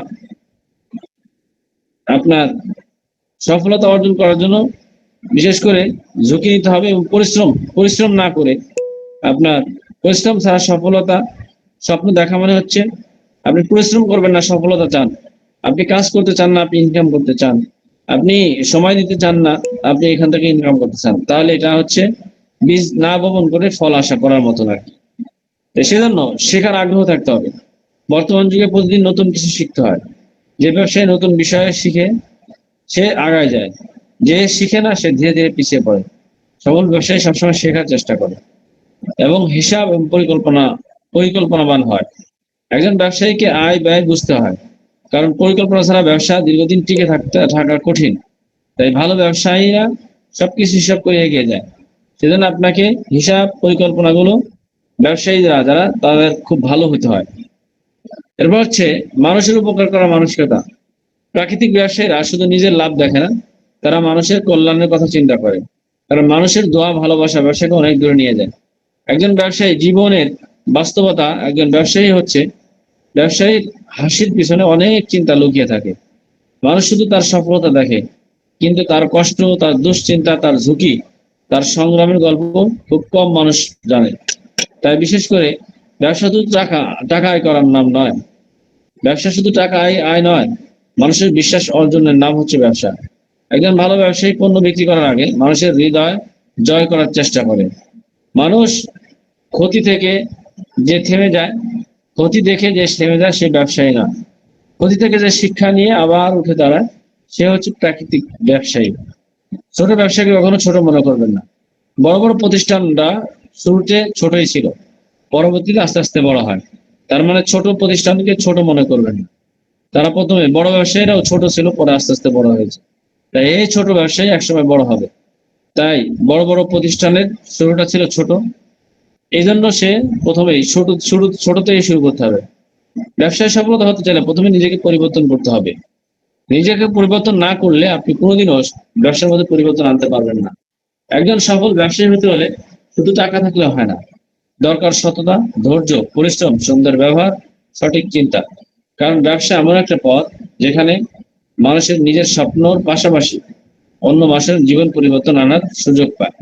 আপনার সফলতা অর্জন করার জন্য বিশেষ করে ঝুঁকি নিতে হবে এবং পরিশ্রম না করে আপনার পরিশ্রম ছাড়া সফলতা স্বপ্ন দেখা মানে হচ্ছে আপনি পরিশ্রম করবেন না, সফলতা চান, আপনি কাজ করতে চান না, আপনি ইনকাম করতে চান, আপনি সময় দিতে চান না, আপনি এখান থেকে ইনকাম করতে চান, তাহলে এটা হচ্ছে বীজ না বপন করে ফল আশা করার মতন আর কি। সেজন্য শেখার আগ্রহ থাকতে হবে। বর্তমান যুগে প্রতিদিন নতুন কিছু শিখতে হয়। যে ব্যবসায় নতুন বিষয়ে শিখে সে আগায় যায়, যে শিখে না সে ধীরে ধীরে পিছিয়ে পড়ে। সফল ব্যবসায়ী সবসময় শেখার চেষ্টা করে এবং হিসাব এবং পরিকল্পনাবান হয়। একজন ব্যবসায়ীকে আয় ব্যয় বুঝতে হয়, কারণ পরিকল্পনা ছাড়া ব্যবসা দীর্ঘদিন টিকে থাকা কঠিন। তাই ভালো ব্যবসায়ীরা সবকিছু হিসাব করে এগিয়ে যায়। সেজন্য আপনাকে হিসাব পরিকল্পনাগুলো ব্যবসায়ীরা যারা তাদের খুব ভালো হতে হয়। এরপর হচ্ছে মানুষের উপকার করা মানসিকতা। প্রাকৃতিক ব্যবসায়ীরা শুধু নিজের লাভ দেখে না, তারা মানুষের কল্যাণের কথা চিন্তা করে। কারণ মানুষের দোয়া ভালোবাসা ব্যবসাকে অনেক দূরে নিয়ে যায়। একজন ব্যবসায়ী জীবনের বাস্তবতা, একজন ব্যবসায়ী হচ্ছে ব্যবসায়ীর হাসির পিছনে অনেক চিন্তা লুকিয়ে থাকে। মানুষ শুধু তার সফলতা দেখে, কিন্তু তার কষ্ট, তার দুশ্চিন্তা, তার ঝুঁকি, তার সংগ্রামের গল্প খুব কম মানুষ জানে। তাই বিশেষ করে ব্যবসা শুধু টাকা টাকা আয় করার নাম নয়, ব্যবসা শুধু টাকা আয় আয় নয়, মানুষের বিশ্বাস অর্জনের নাম হচ্ছে ব্যবসা। একজন ভালো ব্যবসায়ী পণ্য বিক্রি করার আগে মানুষের হৃদয় জয় করার চেষ্টা করে। মানুষ ক্ষতি থেকে যে থেমে যায়, ক্ষতি দেখে যে থেমে যায় সে ব্যবসায়ী না। ক্ষতি থেকে যে শিক্ষা নিয়ে আবার উঠে দাঁড়ায় সে হচ্ছে প্রাকৃতিক ব্যবসায়ী। ছোট ব্যবসাকে কখনো ছোট মনে করবেন না। বড় বড় প্রতিষ্ঠানরা শুরুতে ছোটই ছিল, পরবর্তীতে আস্তে আস্তে বড় হয়। তার মানে ছোট প্রতিষ্ঠানকে ছোট মনে করবেন না। তারা প্রথমে বড় ব্যবসায়ীরাও ছোট ছিল, পরে আস্তে আস্তে বড় হয়েছে। তাই এই ছোট ব্যবসায়ী একসময় বড় হবে। তাই বড় বড় প্রতিষ্ঠানের শুরুটা ছিল ছোট, এই জন্য সে প্রথমেই ছোট শুরু ছোট থেকে শুরু করতে হবে। ব্যবসায় সফলতা হতে চাইলে প্রথমে নিজেকে পরিবর্তন করতে হবে। নিজেকে পরিবর্তন না করলে আপনি কোনোদিনও ব্যবসার মধ্যে পরিবর্তন আনতে পারবেন না। একজন সফল ব্যবসায়ী হতে হলে শুধু টাকা থাকলে হয় না, দরকার সততা, ধৈর্য, পরিশ্রম, সুন্দর ব্যবহার, সঠিক চিন্তা। কারণ ব্যবসা এমন একটা পথ যেখানে মানুষের নিজের স্বপ্নর পাশাপাশি অন্য মানুষের জীবন পরিবর্তন আনার সুযোগ পায়।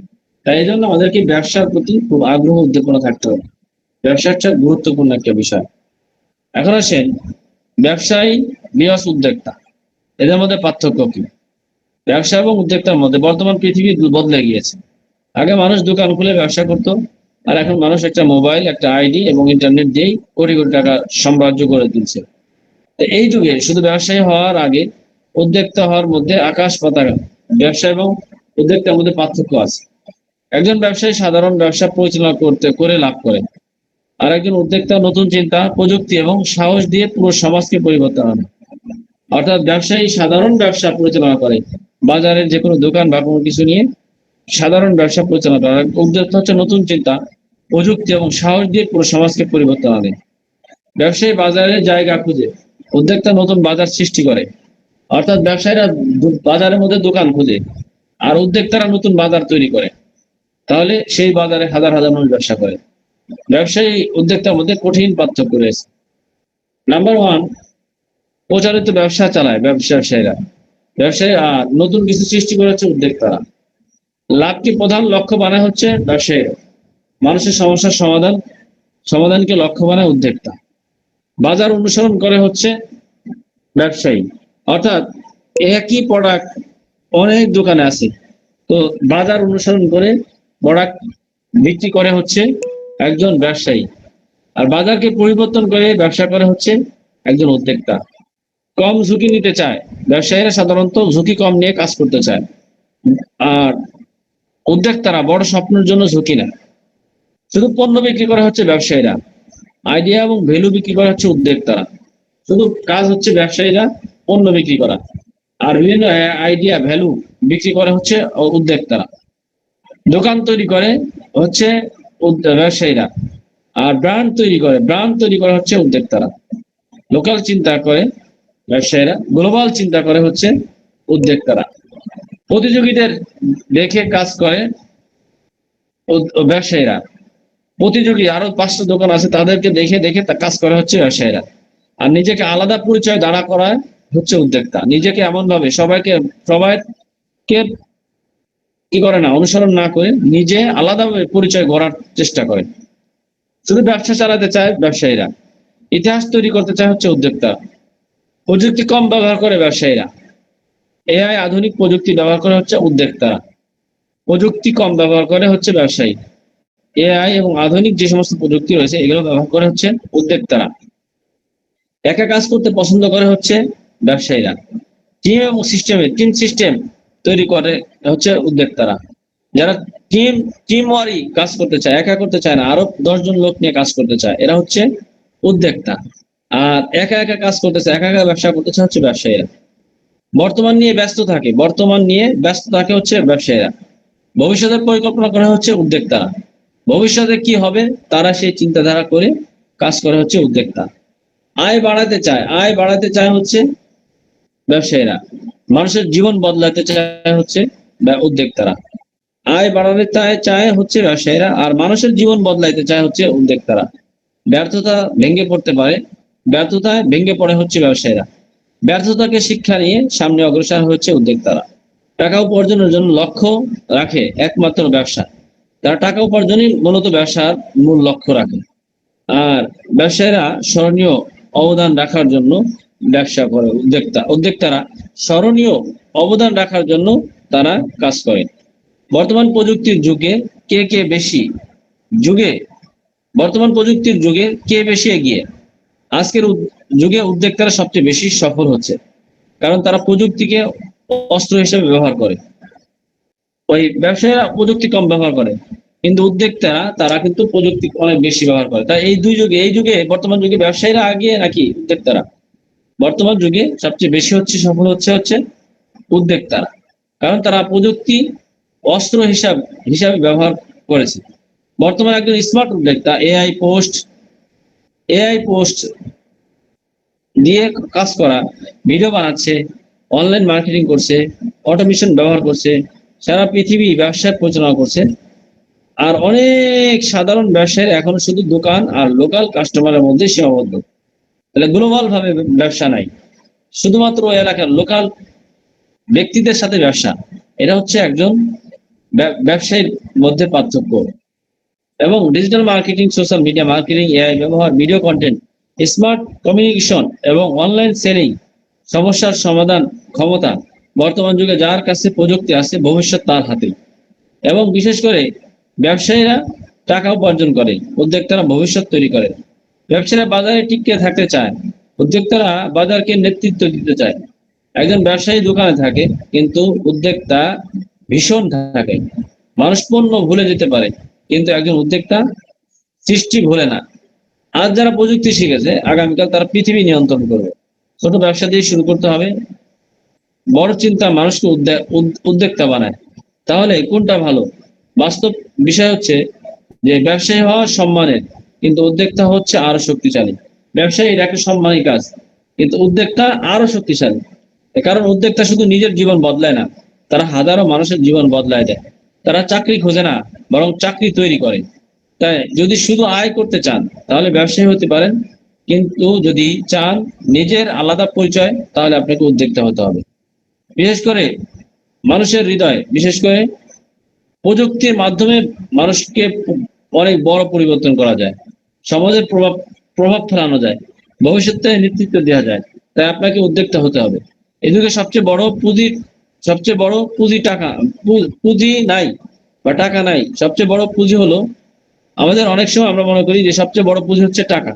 তাই এই জন্য আমাদেরকে ব্যবসার প্রতি খুব আগ্রহ উদ্দীপনা থাকতে হবে। ব্যবসা একটা গুরুত্বপূর্ণ একটা বিষয়। এখন আসেন ব্যবসায়ী বিহস উদ্যোক্তা, এদের মধ্যে পার্থক্য কি? ব্যবসা এবং উদ্যোক্তার মধ্যে বর্তমান পৃথিবী বদলে গিয়েছে। আগে মানুষ দোকান খুলে ব্যবসা করত, আর এখন মানুষ একটা মোবাইল, একটা আইডি এবং ইন্টারনেট দিয়েই কোটি কোটি টাকা সাম্রাজ্য করে তুলছে। তো এই যুগে শুধু ব্যবসায়ী হওয়ার আগে উদ্যোক্তা হওয়ার মধ্যে আকাশ পাতাল। ব্যবসা এবং উদ্যোক্তার মধ্যে পার্থক্য আছে। একজন ব্যবসায়ী সাধারণ ব্যবসা পরিচালনা করে লাভ করে, আর একজন উদ্যোক্তা নতুন চিন্তা, প্রযুক্তি এবং সাহস দিয়ে পুরো সমাজকে পরিবর্তন আনে। অর্থাৎ ব্যবসায়ী সাধারণ ব্যবসা পরিচালনা করে, বাজারের যে কোনো দোকান বা কোনো কিছু নিয়ে সাধারণ ব্যবসা পরিচালনা করে। আর উদ্যোক্তা হচ্ছে নতুন চিন্তা, প্রযুক্তি এবং সাহস দিয়ে পুরো সমাজকে পরিবর্তন আনে। ব্যবসায়ী বাজারে জায়গা খুঁজে, উদ্যোক্তা নতুন বাজার সৃষ্টি করে। অর্থাৎ ব্যবসায়ীরা বাজারের মধ্যে দোকান খুঁজে, আর উদ্যোক্তারা নতুন বাজার তৈরি করে। তাহলে সেই বাজারে হাজার হাজার মানুষ ব্যবসা করে। ব্যবসায়ী উদ্যোক্তার মধ্যে কঠিন পার্থক্য রয়েছে। নাম্বার ওয়ান, প্রচারিত ব্যবসা চালায় ব্যবসায়ীরা। ব্যবসায়ী আর নতুন কিছু সৃষ্টি করেছে উদ্যোক্তারা। লাভকে প্রধান লক্ষ্য বানায় হচ্ছে ব্যবসায়ীরা। মানুষের সমস্যার সমাধানকে লক্ষ্য বানায় উদ্যোক্তা। বাজার অনুসরণ করে হচ্ছে ব্যবসায়ী। অর্থাৎ একই প্রোডাক্ট অনেক দোকানে আছে, তো বাজার অনুসরণ করে প্রোডাক্ট বিক্রি করে হচ্ছে একজন ব্যবসায়ী। আর বাজারকে পরিবর্তন করে ব্যবসা করে হচ্ছে একজন উদ্যোক্তা। কম ঝুঁকি নিতে চায় ব্যবসায়ীরা, সাধারণত ঝুঁকি কম নিয়ে কাজ করতে চায়। আর উদ্যোক্তারা বড় স্বপ্নের জন্য ঝুঁকি নেয়। শুধু পণ্য বিক্রি করা হচ্ছে ব্যবসায়ীরা, আইডিয়া এবং ভ্যালু বিক্রি করা হচ্ছে উদ্যোক্তারা। শুধু কাজ হচ্ছে ব্যবসায়ীরা পণ্য বিক্রি করা, আর বিভিন্ন আইডিয়া ভ্যালু বিক্রি করা হচ্ছে উদ্যোক্তারা। দোকান তৈরি করে হচ্ছে ব্যবসায়ীরা, আর ব্র্যান্ড তৈরি করা হচ্ছে উদ্যোক্তারা। লোকাল চিন্তা করে ব্যবসায়ীরা, গ্লোবাল চিন্তা করে হচ্ছে উদ্যোক্তারা। প্রতিযোগীদের দেখে কাজ করে ব্যবসায়ীরা। প্রতিযোগী আরো 5টা দোকান আছে, তাদেরকে দেখে দেখে কাজ করা হচ্ছে ব্যবসায়ীরা। আর নিজেকে আলাদা পরিচয় দাঁড়া করায় হচ্ছে উদ্যোক্তা। নিজেকে এমন ভাবে সবাইকে কি করে না, অনুসরণ না করে নিজে আলাদাভাবে পরিচয় গড়ার চেষ্টা করে। শুধু ব্যবসা চালাতে চায় ব্যবসায়ীরা, ইতিহাস তৈরি করতে চায় হচ্ছে উদ্যোক্তা। প্রযুক্তি কম ব্যবহার করে ব্যবসায়ীরা, এআই আধুনিক প্রযুক্তি ব্যবহার করে হচ্ছে উদ্যোক্তারা। প্রযুক্তি কম ব্যবহার করে হচ্ছে ব্যবসায়ী, এআই এবং আধুনিক যে সমস্ত প্রযুক্তি রয়েছে এগুলো ব্যবহার করে হচ্ছে উদ্যোক্তারা। একা কাজ করতে পছন্দ করে হচ্ছে ব্যবসায়ীরা। টিম সিস্টেম তৈরি করে হচ্ছে উদ্যোক্তারা। যারা টিম ওয়ারি কাজ করতে চায়, একা করতে চায় না, আরো 10 জন লোক নিয়ে কাজ করতে চায়, এরা হচ্ছে উদ্যোক্তা। আর একা একা কাজ করতে চায়, একা একা ব্যবসা করতে চায় হচ্ছে ব্যবসায়ীরা। বর্তমান নিয়ে ব্যস্ত থাকে হচ্ছে ব্যবসায়ীরা। ভবিষ্যতের পরিকল্পনা করা হচ্ছে উদ্যোক্তারা। ভবিষ্যতে কি হবে তারা সেই চিন্তাধারা করে কাজ করে হচ্ছে উদ্যোক্তা। আয় বাড়াতে চায় হচ্ছে ব্যবসায়ীরা। মানুষের জীবন বদলাতে চায় হচ্ছে উদ্যোক্তারা। আয় বাড়াতে চায় হচ্ছে ব্যবসায়ীরা, আর মানুষের জীবন বদলাইতে চায় হচ্ছে উদ্যোক্তারা। ব্যর্থতায় ভেঙে পড়ে হচ্ছে ব্যবসায়ীরা। ব্যর্থতাকে শিক্ষা নিয়ে সামনে অগ্রসর হচ্ছে উদ্যোক্তারা। টাকা উপার্জনের জন্য লক্ষ্য রাখে একমাত্র ব্যবসা। তারা টাকা উপার্জনই মূলত ব্যবসার মূল লক্ষ্য রাখে। আর ব্যবসায়ীরা স্মরণীয় অবদান রাখার জন্য ব্যবসা করে উদ্যোক্তারা স্মরণীয় অবদান রাখার জন্য তারা কাজ করে। বর্তমান প্রযুক্তির যুগে কে কে বেশি যুগে বর্তমান প্রযুক্তির যুগে কে বেশি এগিয়ে? আজকের যুগে উদ্যোক্তারা সবচেয়ে বেশি সফল হচ্ছে, কারণ তারা প্রযুক্তিকে অস্ত্র হিসেবে ব্যবহার করে। ওই ব্যবসায়ীরা প্রযুক্তি কম ব্যবহার করে, কিন্তু উদ্যোক্তারা তারা কিন্তু প্রযুক্তি অনেক বেশি ব্যবহার করে। তাই এই যুগে বর্তমান যুগে ব্যবসায়ীরা আগে নাকি উদ্যোক্তারা? বর্তমান যুগে সবচেয়ে বেশি সফল হচ্ছে উদ্যোক্তারা, কারণ তারা প্রযুক্তি অস্ত্র হিসাবে ব্যবহার করেছে। বর্তমানে একজন স্মার্ট উদ্যোক্তা এআই পোস্ট দিয়ে কাজ করা, ভিডিও বানাচ্ছে, অনলাইন মার্কেটিং করছে, অটোমেশন ব্যবহার করছে, সারা পৃথিবী ব্যবসা পরিচালনা করছে। আর অনেক সাধারণ ব্যবসায়ী এখনো শুধু দোকান আর লোকাল কাস্টমারের মধ্যে সীমাবদ্ধ। তাহলে গ্লোবাল ভাবে ব্যবসা নাই, শুধুমাত্র ওই এলাকার লোকাল ব্যক্তিদের সাথে ব্যবসা। এটা হচ্ছে একজন ব্যবসায়ীর মধ্যে পার্থক্য। এবং digital marketing, social media marketing, AI ব্যবহার, ভিডিও কন্টেন্ট, স্মার্ট কমিউনিকেশন এবং অনলাইন সেলিং সমস্যার সমাধান ক্ষমতা। বর্তমান যুগে যার কাছে প্রযুক্তি আছে, ভবিষ্যৎ তার হাতে। এবং বিশেষ করে ব্যবসায়ীরা টাকা উপার্জন করে, উদ্যোক্তারা ভবিষ্যৎ তৈরি করে। ব্যবসায়ীরা বাজারে টিকে থাকতে চায়, উদ্যোক্তারা বাজারকে নেতৃত্ব দিতে চায়। একজন ব্যবসায়ী দোকানে থাকে, কিন্তু উদ্যোক্তা ভীষণ থাকে। মানুষ পণ্য ভুলে যেতে পারে, কিন্তু একজন উদ্যোক্তা সৃষ্টি ভুলে না। আজ যারা প্রযুক্তি শিখেছে, আগামীকাল তারা পৃথিবী নিয়ন্ত্রণ করবে। ছোট ব্যবসা দিয়ে শুরু করতে হবে। বড় চিন্তা মানুষকে উদ্যোক্তা বানায়। তাহলে কোনটা ভালো? বাস্তব বিষয় হচ্ছে যে ব্যবসায়ী হওয়া সম্মানের, কিন্তু উদ্যোক্তা হচ্ছে আরো শক্তিশালী। ব্যবসায়ী একটা সম্মানী কাজ, কিন্তু উদ্যোক্তা আরো শক্তিশালী। কারণ উদ্যোক্তা শুধু নিজের জীবন বদলায় না, তারা হাজারো মানুষের জীবন বদলায় দেয়। তারা চাকরি খোঁজে না, বরং চাকরি তৈরি করে। তাই যদি শুধু আয় করতে চান, তাহলে ব্যবসায়ী হতে পারেন, কিন্তু যদি চান নিজের আলাদা পরিচয়, তাহলে আপনাকে উদ্যোক্তা হতে হবে। বিশেষ করে মানুষের হৃদয়, বিশেষ করে প্রযুক্তির মাধ্যমে মানুষকে অনেক বড় পরিবর্তন করা যায়, সমাজের প্রভাব ফেলানো যায়, ভবিষ্যতে নেতৃত্ব দেওয়া যায়। তাই আপনাকে উদ্যোক্তা হতে হবে। এদিকে সবচেয়ে বড় পুঁজি টাকা। পুঁজি নাই বা টাকা নাই, সবচেয়ে বড় পুঁজি হলো, আমাদের অনেক সময় আমরা মনে করি যে সবচেয়ে বড় পুঁজি হচ্ছে টাকা।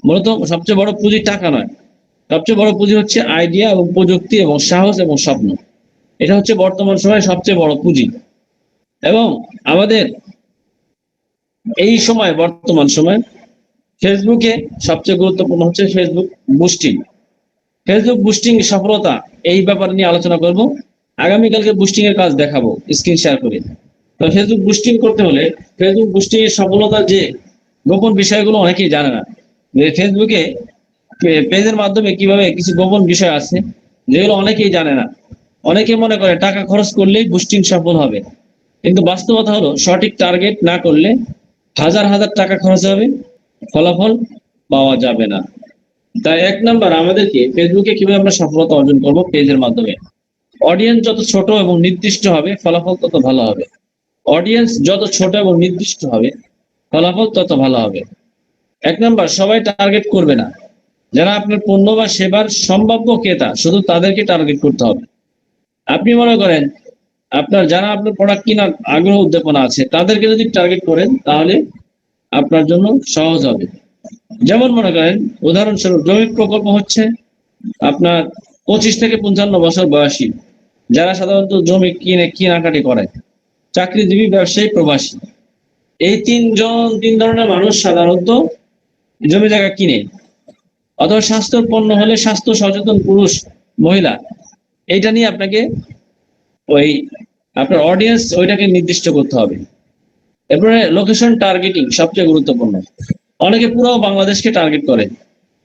মূলত সবচেয়ে বড় পুঁজি টাকা নয়, সবচেয়ে বড় পুঁজি হচ্ছে আইডিয়া এবং প্রযুক্তি এবং সাহস এবং স্বপ্ন। এটা হচ্ছে বর্তমান সময়ে সবচেয়ে বড় পুঁজি। এবং আমাদের এই সময়, বর্তমান সময় ফেসবুকে সবচেয়ে গুরুত্বপূর্ণ হচ্ছে ফেসবুক বুস্টিং সফলতা। এই ব্যাপার নিয়ে আলোচনা করব। আগামীকালকে বুস্টিং এর কাজ দেখাবো স্ক্রিন শেয়ার করে। তো ফেসবুক বুস্টিং করতে হলে, ফেসবুক বুস্টিং এর সফলতা যে গোপন বিষয়গুলো অনেকেই জানে না। যে ফেসবুকে পেজের মাধ্যমে কিভাবে কিছু গোপন বিষয় আছে যেগুলো অনেকেই জানে না। অনেকে মনে করে টাকা খরচ করলেই বুস্টিং সফল হবে, কিন্তু বাস্তবতা হলো সঠিক টার্গেট না করলে হাজার হাজার টাকা খরচ হবে, ফলাফল পাওয়া যাবে না। তাই 1 নাম্বার, আমাদেরকে ফেসবুকে কিভাবে আমরা সফলতা অর্জন করব? পেজের মাধ্যমে। অডিয়েন্স যত ছোট এবং নির্দিষ্ট হবে, ফলাফল তত ভালো হবে। অডিয়েন্স যত ছোট এবং নির্দিষ্ট হবে, ফলাফল তত ভালো হবে। 1 নাম্বার, সবাই টার্গেট করবে না। যারা আপনার পণ্য বা সেবার সম্ভাব্য ক্রেতা, শুধু তাদেরকে টার্গেট করতে হবে। আপনি মনে করেন যারা আপনার প্রোডাক্ট কেনার আগ্রহ উদ্দীপনা আছে, তাদেরকে যদি টার্গেট করেন, তাহলে আপনার জন্য সহজ হবে। যেমন মনে করেন, উদাহরণস্বরূপ, জমির প্রকল্প হচ্ছে আপনার 25 থেকে 55 বছর বয়সী, যারা সাধারণত জমি কেনাকাটি করে, চাকরিজীবী, ব্যবসায়ী, প্রবাসী। এই তিন ধরনের মানুষ সাধারণত জমি জায়গা কিনে। অথবা স্বাস্থ্য পণ্য হলে স্বাস্থ্য সচেতন পুরুষ, মহিলা। এইটা নিয়ে আপনাকে আপনার অডিয়েন্স ওইটাকে নির্দিষ্ট করতে হবে। এরপরে লোকেশন টার্গেটিং সবচেয়ে গুরুত্বপূর্ণ। অনেকে পুরো বাংলাদেশকে টার্গেট করে,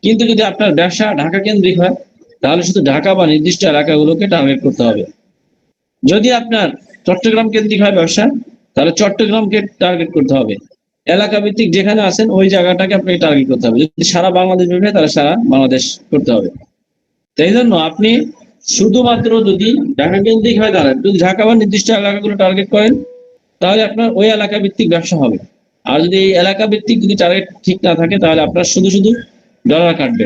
কিন্তু যদি আপনার ব্যবসা ঢাকা কেন্দ্রিক হয়, তাহলে শুধু ঢাকা বা নির্দিষ্ট এলাকাগুলোকে টার্গেট করতে হবে। যদি আপনার চট্টগ্রাম কেন্দ্রিক হয় ব্যবসা, তাহলে চট্টগ্রামকে টার্গেট করতে হবে। এলাকা ভিত্তিক যেখানে আছেন ওই জায়গাটাকে আপনাকে টার্গেট করতে হবে। যদি সারা বাংলাদেশ হয়, তাহলে সারা বাংলাদেশ করতে হবে। তাই জন্য আপনি শুধুমাত্র যদি ঢাকা কেন্দ্রিক হয়, তাহলে যদি ঢাকা বা নির্দিষ্ট এলাকাগুলো টার্গেট করেন, তাহলে আপনার ওই এলাকা ভিত্তিক ব্যবসা হবে। আর যদি এই এলাকা ভিত্তিক যদি টার্গেট ঠিক না থাকে, তাহলে আপনার শুধু ডলার কাটবে।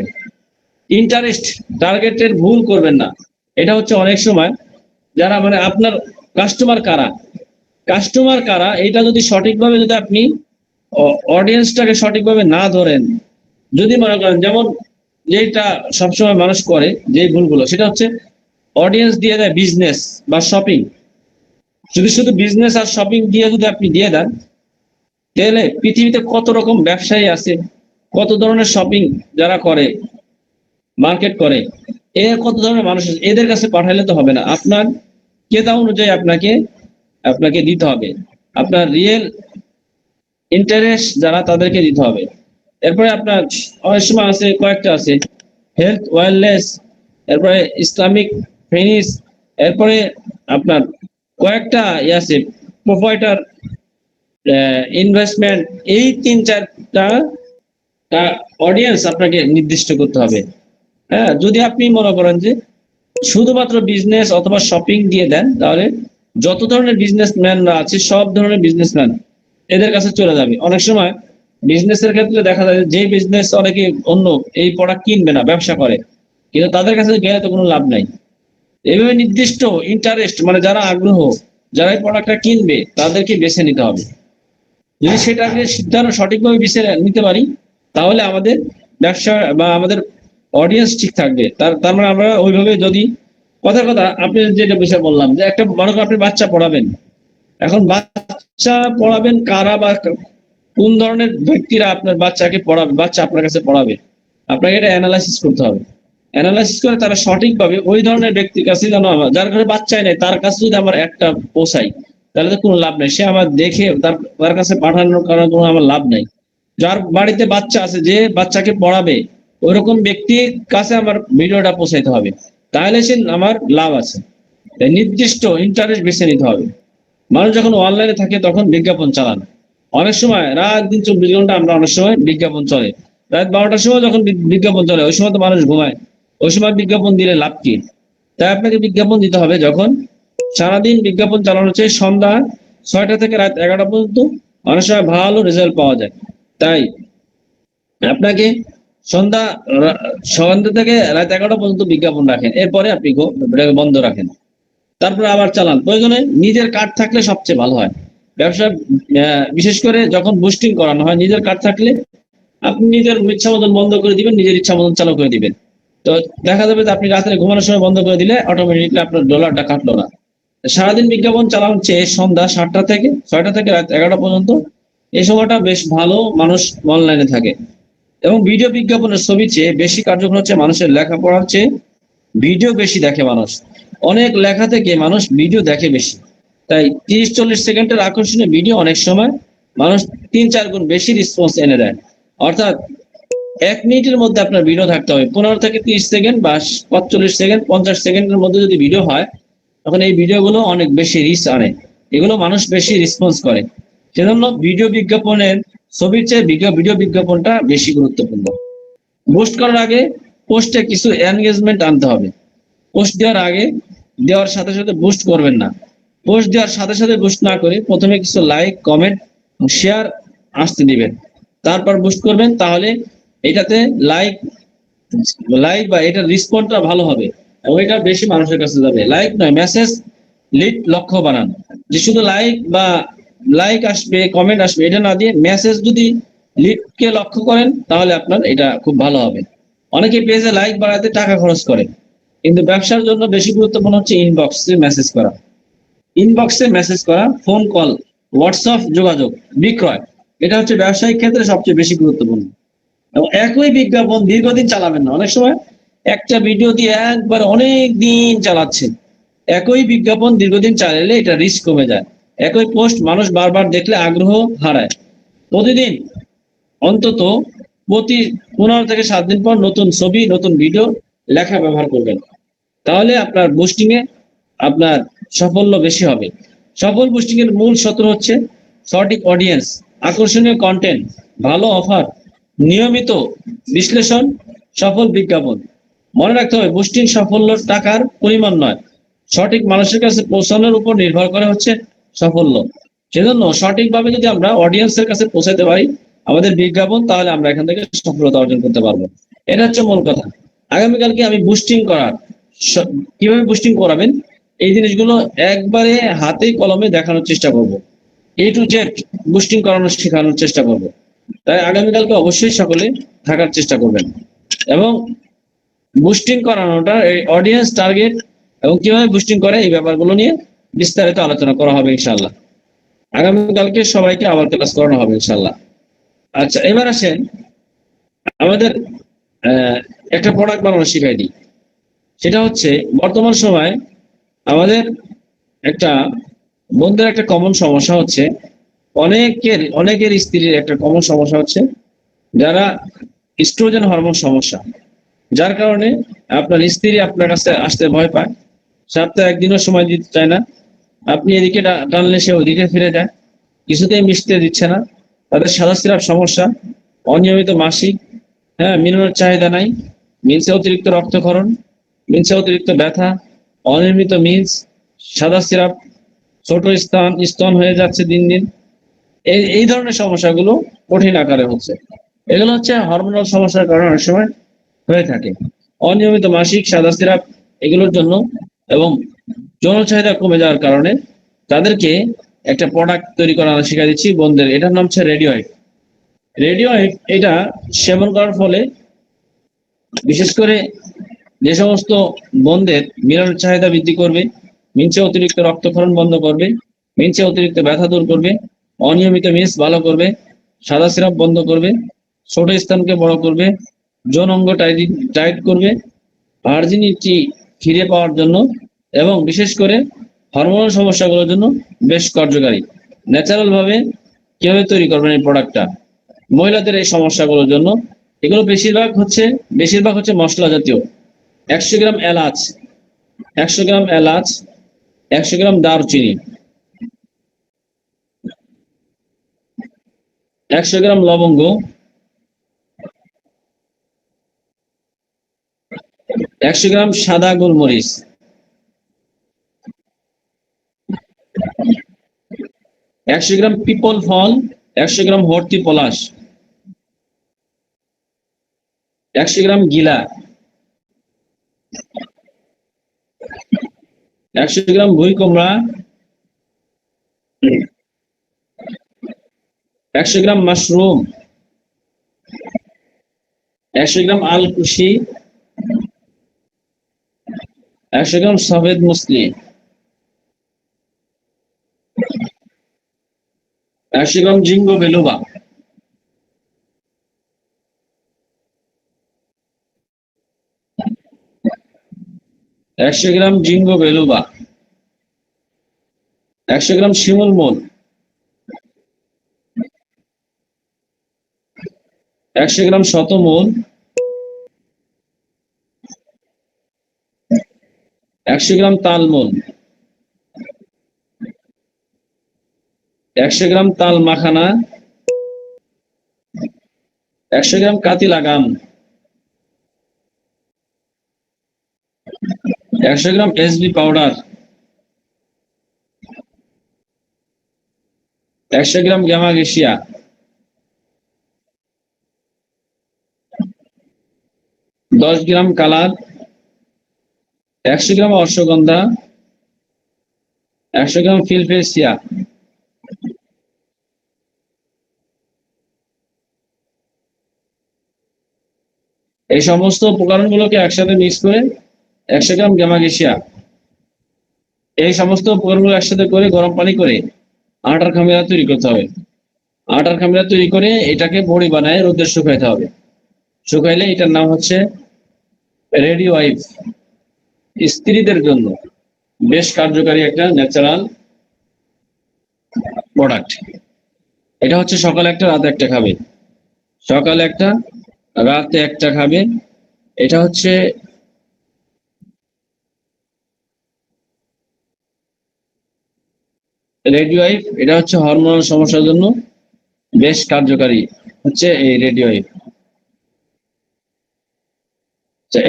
ইন্টারেস্ট টার্গেটের ভুল করবেন না। এটা হচ্ছে অনেক সময় যারা মানে আপনার কাস্টমার কারা এটা যদি সঠিকভাবে যদি আপনি অডিয়েন্সটাকে সঠিকভাবে না ধরেন, যদি মনে করেন যেমন যেটা সবসময় মানুষ করে যে ভুলগুলো, সেটা হচ্ছে অডিয়েন্স দিয়ে দেয় বিজনেস বা শপিং। যদি শুধু বিজনেস আর শপিং দিয়ে যদি আপনি দিয়ে দেন, তাহলে পৃথিবীতে কত রকম ব্যবসায়ী আছে, কত ধরনের শপিং যারা করে, মার্কেট করে, এর কত ধরনের মানুষ আছে, এদের কাছে পাঠাইলে তো হবে না। আপনার ক্রেতা অনুযায়ী আপনাকে আপনাকে দিতে হবে, আপনার রিয়েল ইন্টারেস্ট যারা তাদেরকে দিতে হবে। এরপরে আপনার অনেক সময় আছে, কয়েকটা আছে হেলথ ওয়েলনেস, এরপরে ইসলামিক ফিনিশ, এরপরে আপনার কয়েকটা আছে প্রোপাইটার ইনভেস্টমেন্ট। এই 3-4টা অডিয়েন্স আপনাকে নির্দিষ্ট করতে হবে। হ্যাঁ, যদি আপনি মনে করেন যে শুধুমাত্র বিজনেস অথবা শপিং দিয়ে দেন, তাহলে যত ধরনের বিজনেসম্যানরা আছে সব ধরনের বিজনেসম্যান এদের কাছে চলে যাবে। অনেক সময় বিজনেসের ক্ষেত্রে দেখা যায় যে বিজনেস অনেকে অন্য এই প্রোডাক্ট কিনবে না, ব্যবসা করে, কিন্তু তাদের কাছে গেলে তো কোনো লাভ নাই। এইভাবে নির্দিষ্ট ইন্টারেস্ট মানে যারা আগ্রহ, যারা এই প্রোডাক্টটা কিনবে তাদেরকে বেছে নিতে হবে। যদি সেটাকে সিদ্ধান্ত সঠিকভাবে বেছে নিতে পারি, তাহলে আমাদের ব্যবসা বা আমাদের অডিয়েন্স ঠিক থাকবে। তার মানে আমরা ওইভাবে যদি কথা আপনি যেটা বিষয় বললাম যে একটা মনে করেন আপনি বাচ্চা পড়াবেন, এখন বাচ্চা পড়াবেন কারা বা কোন ধরনের ব্যক্তিরা আপনার বাচ্চাকে পড়াবে, বাচ্চা আপনার কাছে পড়াবে, আপনাকে এটা অ্যানালাইসিস করতে হবে। অ্যানালাইসিস করে তারা সঠিকভাবে ওই ধরনের ব্যক্তির কাছে যেন যার ঘরে বাচ্চাই নেই তার কাছে যদি আমার একটা পোষাই, তাহলে তো কোনো লাভ নাই। সে আমার দেখে তার কাছে পাঠানোর কারণে কোনো আমার লাভ নাই। যার বাড়িতে বাচ্চা আছে, যে বাচ্চাকে পড়াবে, ওইরকম ব্যক্তির কাছে আমার ভিডিওটা পৌঁছাইতে হবে, তাহলে সে আমার লাভ আছে। নির্দিষ্ট ইন্টারেস্ট বেছে নিতে হবে। মানুষ যখন অনলাইনে থাকে তখন বিজ্ঞাপন চালান। অনেক সময় রাত দিন 24 ঘন্টা আমরা অনেক সময় বিজ্ঞাপন চলে। রাত 12টার সময় যখন বিজ্ঞাপন চলে, ওই সময় তো মানুষ ঘুমায়, ওই সময় বিজ্ঞাপন দিলে লাভ কি? তাই আপনাকে বিজ্ঞাপন দিতে হবে যখন সারাদিন বিজ্ঞাপন চালানো হচ্ছে, সন্ধ্যা 6টা থেকে রাত 11টা পর্যন্ত অনেক সময় ভালো রেজাল্ট পাওয়া যায়। তাই আপনাকে সন্ধ্যা সন্ধ্যা থেকে রাত 11টা পর্যন্ত বিজ্ঞাপন রাখেন, এরপরে আপনি বন্ধ রাখেন, তারপরে আবার চালান। প্রয়োজনে নিজের কার্ড থাকলে সবচেয়ে ভালো হয়। ব্যবসা বিশেষ করে যখন বুস্টিং করানো হয়, নিজের কার্ড থাকলে আপনি নিজের ইচ্ছা মতন বন্ধ করে দিবেন, নিজের ইচ্ছা মতন চালু করে দিবেন। তো দেখা যাবে যে আপনি রাত্রে ঘুমানোর সময় বন্ধ করে দিলে অটোমেটিকলি আপনার ডলারটা কাটলো না। সারাদিন বিজ্ঞাপন চালানো হচ্ছে সন্ধ্যা 7টা থেকে 6টা থেকে রাত 11টা পর্যন্ত, এই সময়টা বেশ ভালো মানুষ অনলাইনে থাকে। এবং ভিডিও বিজ্ঞাপনের ছবি চেয়ে বেশি কার্যকর হচ্ছে মানুষের লেখাপড়ার চেয়ে ভিডিও বেশি দেখে মানুষ। অনেক লেখা থেকে মানুষ ভিডিও দেখে বেশি। তাই 30-40 সেকেন্ডের আকর্ষণীয় ভিডিও অনেক সময় মানুষ 3-4 গুণ বেশি রেসপন্স এনে দেয়। অর্থাৎ 1 মিনিটের মধ্যে আপনার ভিডিও থাকতে হবে, 15 থেকে 30 সেকেন্ড বা 45 সেকেন্ড 50 সেকেন্ডের মধ্যে যদি ভিডিও হয়, তখন এই ভিডিওগুলো অনেক বেশি রিচ আনে, এগুলো মানুষ বেশি রেসপন্স করে। সেজন্য ভিডিও বিজ্ঞাপনের ছবির চেয়ে ভিডিও বিজ্ঞাপনটা বেশি গুরুত্বপূর্ণ। পোস্ট করার আগে পোস্টে কিছু এনগেজমেন্ট আনতে হবে। পোস্ট দেওয়ার আগে দেওয়ার সাথে সাথে বুস্ট করবেন না। পোস্ট দেওয়ার সাথে সাথে বুস্ট না করে প্রথমে কিছু লাইক, কমেন্ট, শেয়ার আসতে দিবেন, তারপর বুস্ট করবেন। তাহলে এটাতে লাইক লাইক বা এটার রেসপন্সটা ভালো হবে এবং এটা বেশি মানুষের কাছে যাবে। লাইক নয়, মেসেজ লিড লক্ষ্য বানান। যে শুধু লাইক আসবে, কমেন্ট আসবে, এটা না দিয়ে মেসেজ যদি লিডকে লক্ষ্য করেন, তাহলে আপনার এটা খুব ভালো হবে। অনেকে পেজে লাইক বাড়াতে টাকা খরচ করে, কিন্তু ব্যবসার জন্য বেশি গুরুত্বপূর্ণ হচ্ছে ইনবক্সে মেসেজ করা, ফোন কল, হোয়াটসঅ্যাপ যোগাযোগ, বিক্রয়। এটা হচ্ছে ব্যবসায়িক ক্ষেত্রে সবচেয়ে বেশি গুরুত্বপূর্ণ। এবং একই বিজ্ঞাপন দীর্ঘদিন চালাবেন না। অনেক সময় একটা ভিডিও দিয়ে একবার অনেক দিন চালাচ্ছে, একই বিজ্ঞাপন দীর্ঘদিন চালালে এটা রিস্ক কমে যায়। একই পোস্ট মানুষ বারবার দেখলে আগ্রহ হারায়। প্রতিদিন অন্তত প্রতি 15 থেকে 7 দিন পর নতুন ছবি, নতুন ভিডিও, লেখা ব্যবহার করবেন, তাহলে আপনার বুস্টিং এ আপনার সাফল্য বেশি হবে। সফল বুস্টিং এর মূল সূত্র হচ্ছে সঠিক অডিয়েন্স, আকর্ষণীয় কন্টেন্ট, ভালো অফার, নিয়মিত বিশ্লেষণ, সফল বিজ্ঞাপন। মনে রাখতে হবে বুস্টিং সাফল্য টাকার পরিমাণ নয়, সঠিক মানুষের কাছে পৌঁছানোর উপর নির্ভর করে হচ্ছে সাফল্য। সেজন্য সঠিকভাবে যদি আমরা অডিয়েন্সের কাছে পৌঁছাতে পারি, আমাদের বিজ্ঞাপন, তাহলে আমরা এখান থেকে সফলতা অর্জন করতে পারবো। এটা হচ্ছে মূল কথা। আগামীকালকে আমি বুস্টিং করার, কিভাবে বুস্টিং করাবেন এই জিনিসগুলো একবারে হাতে কলমে দেখানোর চেষ্টা করব। A to Z বুস্টিং করানোর শেখানোর চেষ্টা করব। তাই আগামীকালকে অবশ্যই সকলে থাকার চেষ্টা করবেন। এবং বুস্টিং করানোটা এই অডিয়েন্স টার্গেট এবং কিভাবে বুস্টিং করে এই ব্যাপারগুলো নিয়ে বিস্তারিত আলোচনা করা হবে ইনশাআল্লাহ। আগামীকালকে সবাইকে আবার ক্লাস করানো হবে ইনশাআল্লাহ। আচ্ছা, এবার আসেন আমাদের একটা প্রোডাক্ট বানানো শিখাই দিই। সেটা হচ্ছে বর্তমান সময় আমাদের একটা বন্ধুদের একটা কমন সমস্যা হচ্ছে, অনেকের স্ত্রীর একটা কমন সমস্যা হচ্ছে যারা স্ট্রোজেন হরমোন সমস্যা, যার কারণে আপনার স্ত্রী আপনার কাছে আসতে ভয় পায়, সপ্তাহে একদিনও সময় দিতে চায় না, আপনি এদিকে টানলে সে ওদিকে ফিরে যায়, কিছুতেই মিশতে দিচ্ছে না, তাদের সাদা সিরাপ সমস্যা, অনিয়মিত মাসিক, হ্যাঁ মিলনের চাহিদা নাই, মিন্সে অতিরিক্ত রক্তক্ষরণ, মিন্সে অতিরিক্ত ব্যথা, অনিয়মিত মিন্স, সাদা সিরাপ, ছোট স্তন হয়ে যাচ্ছে দিন দিন। এই ধরনের সমস্যাগুলো কঠিন আকারে হচ্ছে। এগুলো হচ্ছে হরমোনাল সমস্যার কারণে অনেক সময় হয়ে থাকে। অনিয়মিত মাসিক, সাদা সিরাপ এগুলোর জন্য এবং যৌন চাহিদা কমে যাওয়ার কারণে তাদেরকে একটা প্রোডাক্ট তৈরি করা শিখিয়ে দিচ্ছি বন্ধুদের। এটার নাম হচ্ছে রেডিওয়েভ। রেডিওয়েভ এটা সেবন করার ফলে বিশেষ করে যে সমস্ত বন্ধের মিলনের চাহিদা বৃদ্ধি করবে, মিন্সে অতিরিক্ত রক্তক্ষরণ বন্ধ করবে, মিন্সে অতিরিক্ত ব্যথা দূর করবে, অনিয়মিত মিন্স ভালো করবে, সাদা সিরাপ বন্ধ করবে, ছোট স্থানকে বড় করবে, যৌন অঙ্গ টাইট করবে, ভার্জিনিটি ফিরে পাওয়ার জন্য এবং বিশেষ করে হরমোনাল সমস্যাগুলোর জন্য বেশ কার্যকারী। ন্যাচারাল ভাবে কিভাবে তৈরি করবেন এই প্রোডাক্টটা মহিলাদের এই সমস্যাগুলোর জন্য? এগুলো বেশিরভাগ হচ্ছে মশলা জাতীয়। 100 গ্রাম এলাচ, 100 গ্রাম এলাচ, 100 গ্রাম দারচিনি, 100 গ্রাম লবঙ্গ, 100 গ্রাম সাদা গোলমরিচ, 100 গ্রাম পিপল ফল, 100 গ্রাম হর্তি পলাশ, 100 গ্রাম গিলা, 100 গ্রাম ভুই কুমড়া, 100 গ্রাম মাশরুম, 100 গ্রাম আলকুশি, 100 গ্রাম সফেদ মুসলি, 100 গ্রাম জিঙ্গো বেলুবা, 100 গ্রাম জিঙ্গো বেলুবা, 100 গ্রাম শিমুল মূল, 100 গ্রাম শতমূল, 100 গ্রাম তালমূল, 100 গ্রাম তাল মাখানা, 100 গ্রাম কাতিলা গাম, 100 গ্রাম এসবি পাউডার, 100 গ্রাম গ্যামাগেশিয়া, 10 গ্রাম কালার, 100 গ্রাম অশ্বগন্ধা, 100 গ্রাম ফিলফেসিয়া। এই সমস্ত উপকরণগুলোকে একসাথে মিক্স করে 100 গ্রাম গ্যামাগেশিয়া, এই সমস্ত উপকরণগুলো একসাথে করে গরম পানি করে আটার খামিরা তৈরি করতে হবে। আটার খামিরা তৈরি করে এটাকে বড়ি বানায় রোদে শুকাইতে হবে। শুকাইলে এটার নাম হচ্ছে রেডি ওয়াইফ। স্ত্রীদের জন্য বেশ কার্যকারী একটা ন্যাচারাল প্রোডাক্ট। এটা হচ্ছে সকালে একটা রাতে একটা খাবে, সকালে একটা রাতে একটা খাবে। এটা হচ্ছে রেডি ওয়াইফ। এটা হচ্ছে হরমোনাল সমস্যার জন্য বেশ কার্যকারী হচ্ছে এই রেডি ওয়াইফ।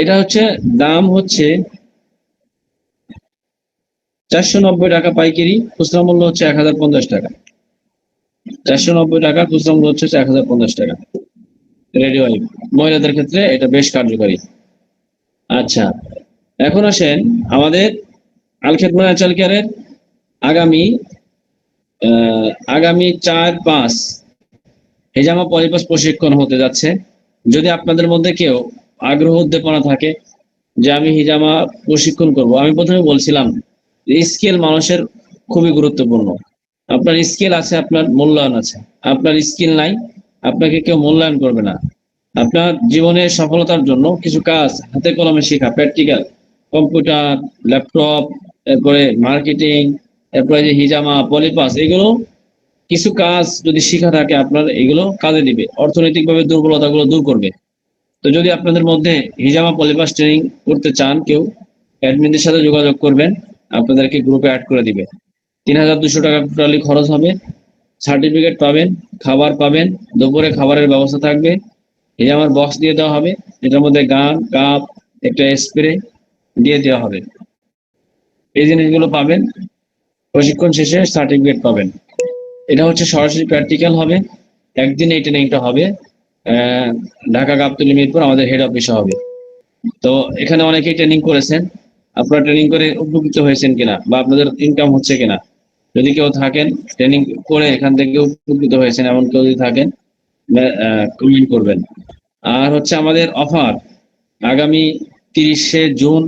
এটা হচ্ছে দাম হচ্ছে 490 টাকা পাইকারি, খুচরা মূল্য হচ্ছে 1050 টাকা। 490 টাকা, খুচরা মূল্য হচ্ছে 1050 টাকা। রেডি ওয়াইপ মহিলাদের ক্ষেত্রে এটা বেশ কার্যকারী। আচ্ছা, এখন আসেন আমাদের আল খেদমা ন্যাচারাল কেয়ারের আগামী আগামী 4-5 হিজামা পলিপাস প্রশিক্ষণ হতে যাচ্ছে। যদি আপনাদের মধ্যে কেউ আগ্রহ উদ্দীপনা থাকে যে আমি হিজামা প্রশিক্ষণ করব, আমি প্রথমে বলছিলাম স্কিল মানুষের খুবই গুরুত্বপূর্ণ। আপনার স্কিল আছে, আপনার মূল্যায়ন আছে। আপনার স্কিল নাই, আপনাকে কেউ মূল্যায়ন করবে না। আপনার জীবনের সফলতার জন্য কিছু কাজ হাতে কলমে শেখা, প্র্যাকটিক্যাল, কম্পিউটার, ল্যাপটপ, এরপরে মার্কেটিং, এরপরে যে হিজামা পলিপাস, এগুলো কিছু কাজ যদি শিখা থাকে আপনার, এগুলো কাজে দিবে, অর্থনৈতিকভাবে দুর্বলতাগুলো দূর করবে। তো যদি আপনাদের মধ্যে হিজামা পলিপাস ট্রেনিং করতে চান কেউ, অ্যাডমিনদের সাথে যোগাযোগ করবেন, আপনাদেরকে গ্রুপে অ্যাড করে দিবে। 3200 টাকা টোটালি খরচ হবে। সার্টিফিকেট পাবেন, খাবার পাবেন, দুপুরে খাবারের ব্যবস্থা থাকবে, হিজামার বক্স দিয়ে দেওয়া হবে, এটার মধ্যে গান, কাপ, একটা স্প্রে দিয়ে দেওয়া হবে। এই জিনিসগুলো পাবেন। প্রশিক্ষণ শেষে সার্টিফিকেট পাবেন। এটা হচ্ছে সরাসরি প্র্যাকটিক্যাল হবে। একদিন এই ট্রেনিংটা হবে ঢাকা গাবতলী মিরপুর আমাদের হেড অফিসে হবে। তো এখানে অনেকেই ট্রেনিং করেছেন, আপনারা ট্রেনিং করে উপকৃত হয়েছেন কিনা বা আপনাদের ইনকাম হচ্ছে কিনা, যদি কেউ থাকেন ট্রেনিং করে এখান থেকে উপকৃত হয়েছেন এমন কেউ যদি থাকেন কমেন্ট করবেন। আর হচ্ছে আমাদের অফার আগামী 30শে জুন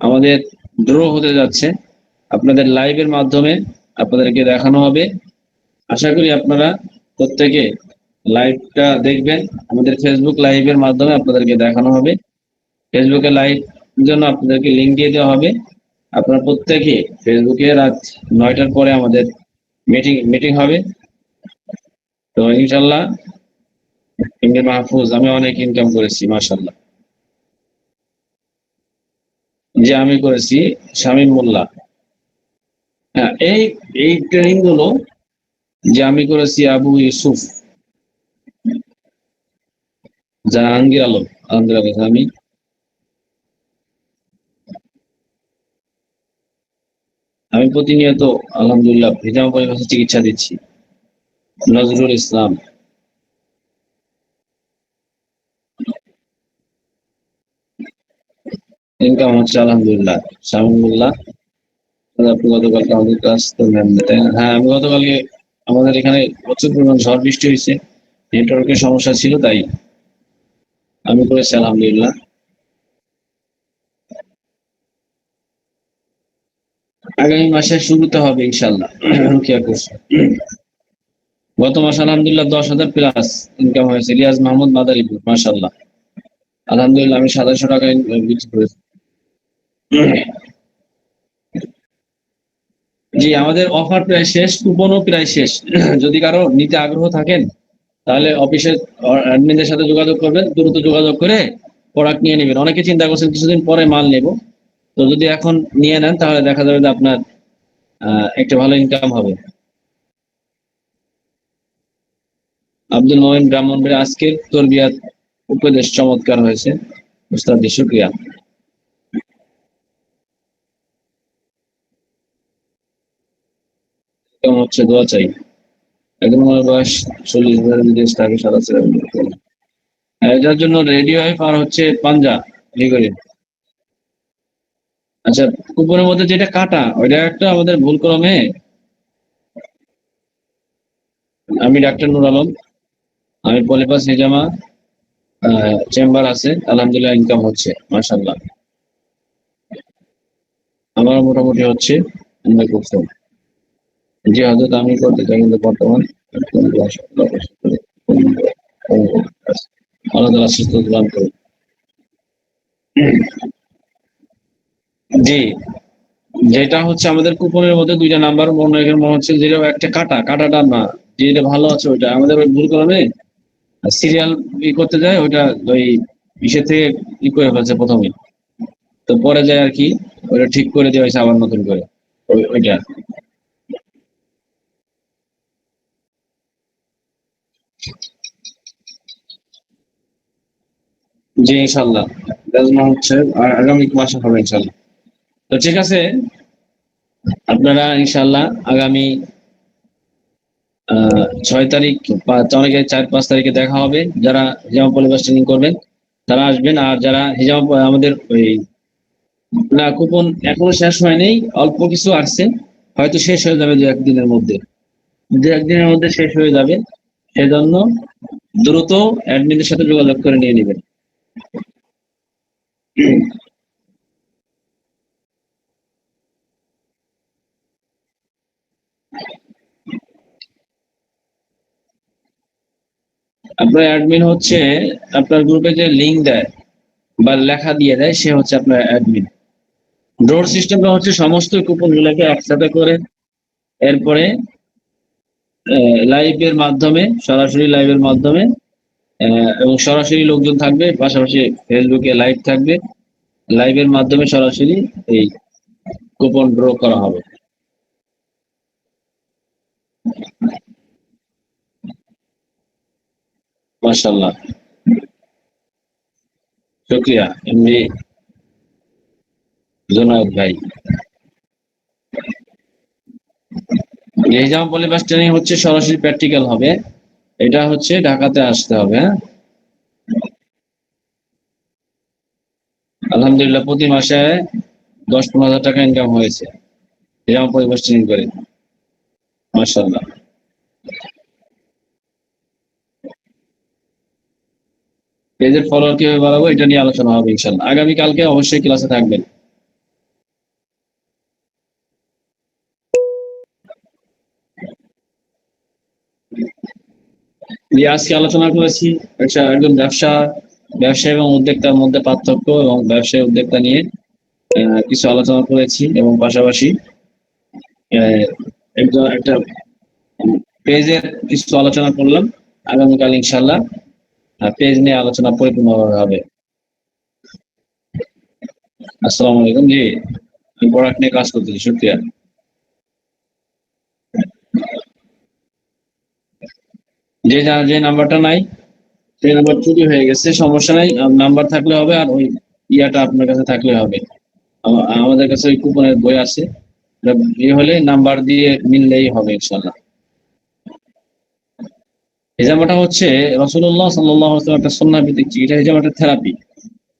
আমাদের ড্র হতে যাচ্ছে, আপনাদের লাইভের মাধ্যমে আপনাদেরকে দেখানো হবে। আশা করি আপনারা প্রত্যেকে লাইভটা দেখবেন। আমাদের ফেসবুক লাইভের মাধ্যমে আপনাদেরকে দেখানো হবে। ফেসবুকে লাইভ জন্য আপনাদেরকে লিঙ্ক দিয়ে দেওয়া হবে। আপনারা প্রত্যেকে ফেসবুকে রাত 9টার পরে আমাদের মিটিং হবে। তো ইনশাল্লাহ মাহফুজ, আমি অনেক ইনকাম করেছি মাশাল্লাহ। যে আমি করেছি শামীম মোল্লা। হ্যাঁ, এই এই ট্রেনিং গুলো যে আমি করেছি আবু ইউসুফ, জাহাঙ্গীর আলম, আলহামদুলিল্লাহ। আমি প্রতিনিয়ত আলহামদুলিল্লাহ হিজামা পরিভাষা চিকিৎসা দিচ্ছি। নজরুল ইসলাম। ইনকাম হচ্ছে আলহামদুলিল্লাহ। শামীমুল্লাহ। আপনি গতকালকে আমাদের কাছ তো নেন না, তাই না? হ্যাঁ, আমি গতকালকে আমাদের এখানে প্রচুর পরিমাণ ঝড় বৃষ্টি হয়েছে, নেটওয়ার্কের সমস্যা ছিল, তাই আমি করেছি আলহামদুলিল্লাহ। আগামী মাসের শুরুতে হবে ইনশাল্লাহ। রুকিয়া কোর্স। গত মাসে আলহামদুলিল্লাহ 10,000 প্লাস ইনকাম হয়েছে। রিয়াজ মাহমুদ মাদারীপুর, মাশাল্লাহ। আলহামদুলিল্লাহ আমি 2700 টাকা বিক্রি করেছি। জি, আমাদের অফার প্রায় শেষ, কুপনও প্রায় শেষ। যদি কারো নিতে আগ্রহ থাকেন তাহলে অফিসের অ্যাডমিনদের সাথে যোগাযোগ করবেন, দ্রুত যোগাযোগ করে প্রোডাক্ট নিয়ে নেবেন। অনেকে চিন্তা করছেন কিছুদিন পরে মাল নেব, তো যদি এখন নিয়ে নেন তাহলে দেখা যাবে যে আপনার একটা ভালো ইনকাম হবে। আব্দুল মোমিন ব্রাহ্মণবাড়িয়া, আজকের তরবিয়াত উপদেশ চমৎকার হয়েছে উস্তাদ, শুকরিয়া। কেমন হচ্ছে দোয়া চাই। একজন আমার বয়স 40,000, বিদেশ থাকে 27,000। এটার জন্য রেডি হয় আর হচ্ছে পাঞ্জা লিগরি। আচ্ছা, কুপনের মধ্যে যেটা কাটা ওইটা একটা আমাদের ভুল ক্রমে। আমি ডাক্তার নূর আলম, আমি পলিপাস হিজামা চেম্বার আছে, আলহামদুলিল্লাহ ইনকাম হচ্ছে মাশাআল্লাহ। আমার মোটামুটি হচ্ছে। আমরা করতাম যে হজরত আমি করতে চাই, কিন্তু বর্তমান আল্লাহ তাআলা সুস্থতা দান করুন। জি, যেটা হচ্ছে আমাদের কুপনের মধ্যে দুইটা নাম্বার মনে মনে হচ্ছে, যেটা একটা কাটাটা না, যেটা ভালো আছে ওইটা আমাদের ওই ভুল কারণে সিরিয়াল করতে যায়, ওইটা ওই ইসে থেকে করে ফেলছে প্রথমে। তো পরে যায় আর কি, ওইটা ঠিক করে দেওয়া হয়েছে আবার নতুন করে। ওইটা। জি ইনশাল্লাহ, লাজমা হচ্ছে আর আগামী মাসে হবে ইনশাল্লাহ। তো ঠিক আছে, আপনারা ইনশাল্লাহ আগামী 6 তারিখ, অনেকে 4-5 তারিখে দেখা হবে। যারা হিজামা পলিবাস ট্রেনিং করবেন তারা আসবেন, আর যারা হিজামা আমাদের ওই না, কুপন এখনো শেষ হয়নি, অল্প কিছু আসছে, হয়তো শেষ হয়ে যাবে 2-1 দিনের মধ্যে, 2-1 দিনের মধ্যে শেষ হয়ে যাবে। সেজন্য দ্রুত অ্যাডমিনের সাথে যোগাযোগ করে নিয়ে নেবেন। আপনার অ্যাডমিন হচ্ছে আপনার গ্রুপে যে লিঙ্ক দেয় বা লেখা দিয়ে দেয়, সে হচ্ছে আপনার অ্যাডমিন। ড্রোর সিস্টেমটা হচ্ছে সমস্ত কুপন গুলোকে একসাথে করে এরপরে লাইভের মাধ্যমে, সরাসরি লাইভের মাধ্যমে এবং সরাসরি লোকজন থাকবে, পাশাপাশি ফেসবুকে লাইভ থাকবে, লাইভের মাধ্যমে সরাসরি এই কুপন ড্র করা হবে। মাশাআল্লাহ, শুকরিয়া এমনি জোনায়েদ ভাই। নিজাম পলিবাস ট্রেনিং হচ্ছে সরাসরি প্র্যাকটিক্যাল হবে, এটা হচ্ছে ঢাকাতে আসতে হবে। হ্যাঁ, আলহামদুলিল্লাহ প্রতি মাসে 10-15 হাজার টাকা ইনকাম হয়েছে নিজাম পলিবাস ট্রেনিং করে। মাশাআল্লাহ। পেজের ফলোয়ার কিভাবে বাড়াবো এটা নিয়ে আলোচনা হবে ইনশাআল্লাহ, আগামী কালকে অবশ্যই ক্লাসে থাকবেন। আজকে আলোচনা করেছি একজন ব্যবসা এবং উদ্যোক্তার মধ্যে পার্থক্য এবং ব্যবসায় উদ্যোক্তা নিয়ে কিছু আলোচনা করেছি, এবং পাশাপাশি আহ, একটা পেজের কিছু আলোচনা করলাম। আগামীকাল ইনশাল্লাহ পেজ নিয়ে আলোচনা পরিপূর্ণভাবে হবে। আসসালামু আলাইকুম। জি, আমি প্রোডাক্ট নিয়ে কাজ করতেছি। শুক্রিয়া। যে নাম্বারটা নাই, সেই নাম্বার চুরি হয়ে গেছে, সমস্যা নাই, নাম্বার থাকলে হবে, আর ওই ইয়াটা আপনার কাছে থাকলে হবে। আমাদের কাছে ওই কুপনের বই আছে, হলে নাম্বার দিয়ে মিললেই হবে ইনশাল্লাহ। হিজামাটা হচ্ছে রাসূলুল্লাহ সাল্লাল্লাহু আলাইহি ওয়াসাল্লাম একটা সুন্নাহ ভিত্তিক চিকিৎসা। হিজামা একটা থেরাপি,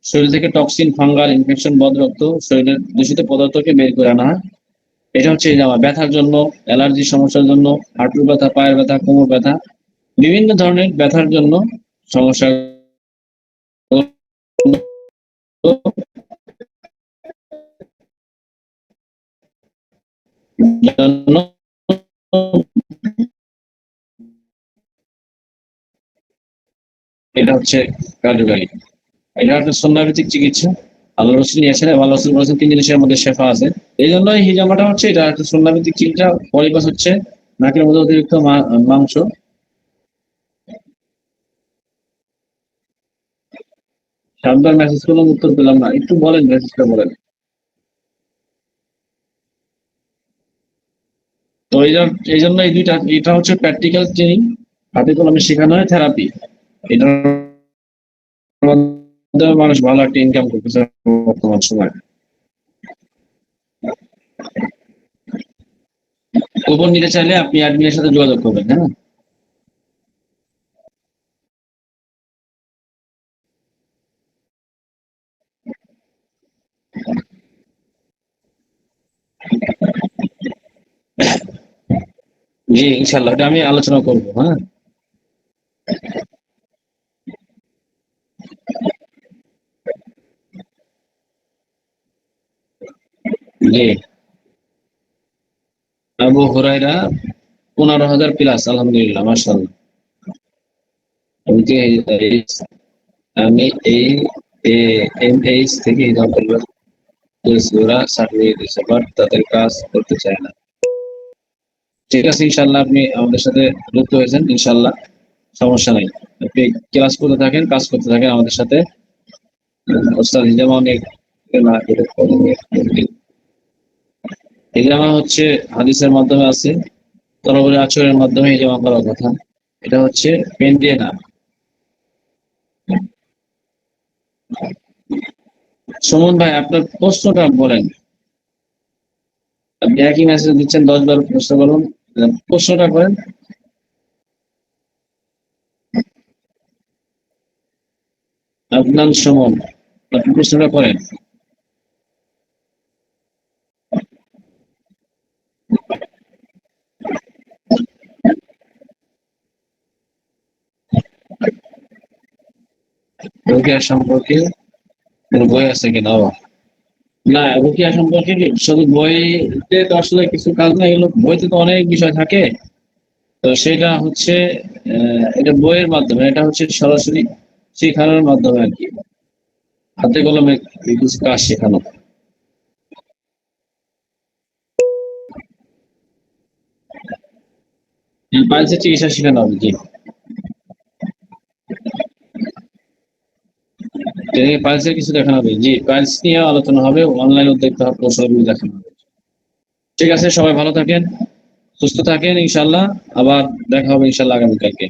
শরীর থেকে টক্সিন, ফাঙ্গাল ইনফেকশন, বদরক্ত, শরীরের দূষিত পদার্থকে বের করে আনা হয়। এটা হচ্ছে হিজামা ব্যথার জন্য, অ্যালার্জির সমস্যার জন্য, হাঁটুর ব্যথা, পায়ের ব্যথা, কোমর ব্যথা, বিভিন্ন ধরনের ব্যথার জন্য, সমস্যার জন্য এটা হচ্ছে কার্যকারী। এটা একটা সুন্নাহভিত্তিক চিকিৎসা। আল্লাহ রসুল নিয়েছেন এবং আল্লাহ রসুল বলেছেন 3 জিনিসের মধ্যে শেফা আছে। এই জন্যই হিজামাটা হচ্ছে এটা একটা সুন্নাহভিত্তিক চিকিৎসা। পলিপাস হচ্ছে নাকের মধ্যে অতিরিক্ত মাংস। সাতবার মেসেজ করলাম, উত্তর পেলাম না, একটু বলেন, মেসেজটা বলেন। তো এই জন্য এই দুইটা, এটা হচ্ছে প্র্যাকটিক্যাল ট্রেনিং, হাতে কলমে শেখানো হয়, থেরাপি। এটার মাধ্যমে মানুষ ভালো একটা ইনকাম করতেছে বর্তমান সময়। কুপন নিতে চাইলে আপনি অ্যাডমিনের সাথে যোগাযোগ করবেন। হ্যাঁ, জি ইনশাল্লাহ, এটা আমি আলোচনা করবো। হ্যাঁ, জি। আবু হুরায়রা 15,000 প্লাস, আলহামদুলিল্লাহ, মাশাআল্লাহ। আমি যে আমি এই এমএইচ থেকে হিসাব করলাম, ওরা সার্টিফিকেট দিচ্ছে, বাট তাদের কাজ করতে চায় না। ঠিক আছে, ইনশাল্লাহ আপনি আমাদের সাথে যুক্ত হয়েছেন, ইনশাল্লাহ সমস্যা নাই। আপনি ক্লাস করতে থাকেন, কাজ করতে থাকেন আমাদের সাথে। ওস্তাদ হিজামা অনেক হিজামা হচ্ছে হাদিসের মাধ্যমে আছে, তরবারি আচরণের মাধ্যমে হিজামা করার কথা। এটা হচ্ছে পেন দিয়ে না। সুমন ভাই, আপনার প্রশ্নটা বলেন। আপনি একই মেসেজ দিচ্ছেন, 10 বার প্রশ্ন করুন, প্রশ্নটা করেন। আদনান সুমন, আপনি প্রশ্নটা করেন। রোকেয়া সম্পর্কে কোনো বই আছে কিনা? না, রোকেয়া সম্পর্কে শুধু বইতে তো আসলে কিছু কাজ না, এগুলো বইতে তো অনেক বিষয় থাকে। তো সেটা হচ্ছে এটা বইয়ের মাধ্যমে, এটা হচ্ছে সরাসরি শেখানোর মাধ্যমে আর কি, হাতে কলমে কিছু কাজ শেখানো। পাইলসের চিকিৎসা শেখানো হবে, জি। পাইলসের কিছু দেখানো হবে, জি, পাইলস নিয়ে আলোচনা হবে, অনলাইন উদ্যোক্তা কৌশলগুলো দেখানো হবে। ঠিক আছে, সবাই ভালো থাকেন, সুস্থ থাকেন, ইনশাল্লাহ। আবার দেখা হবে ইনশাল্লাহ আগামীকালকে।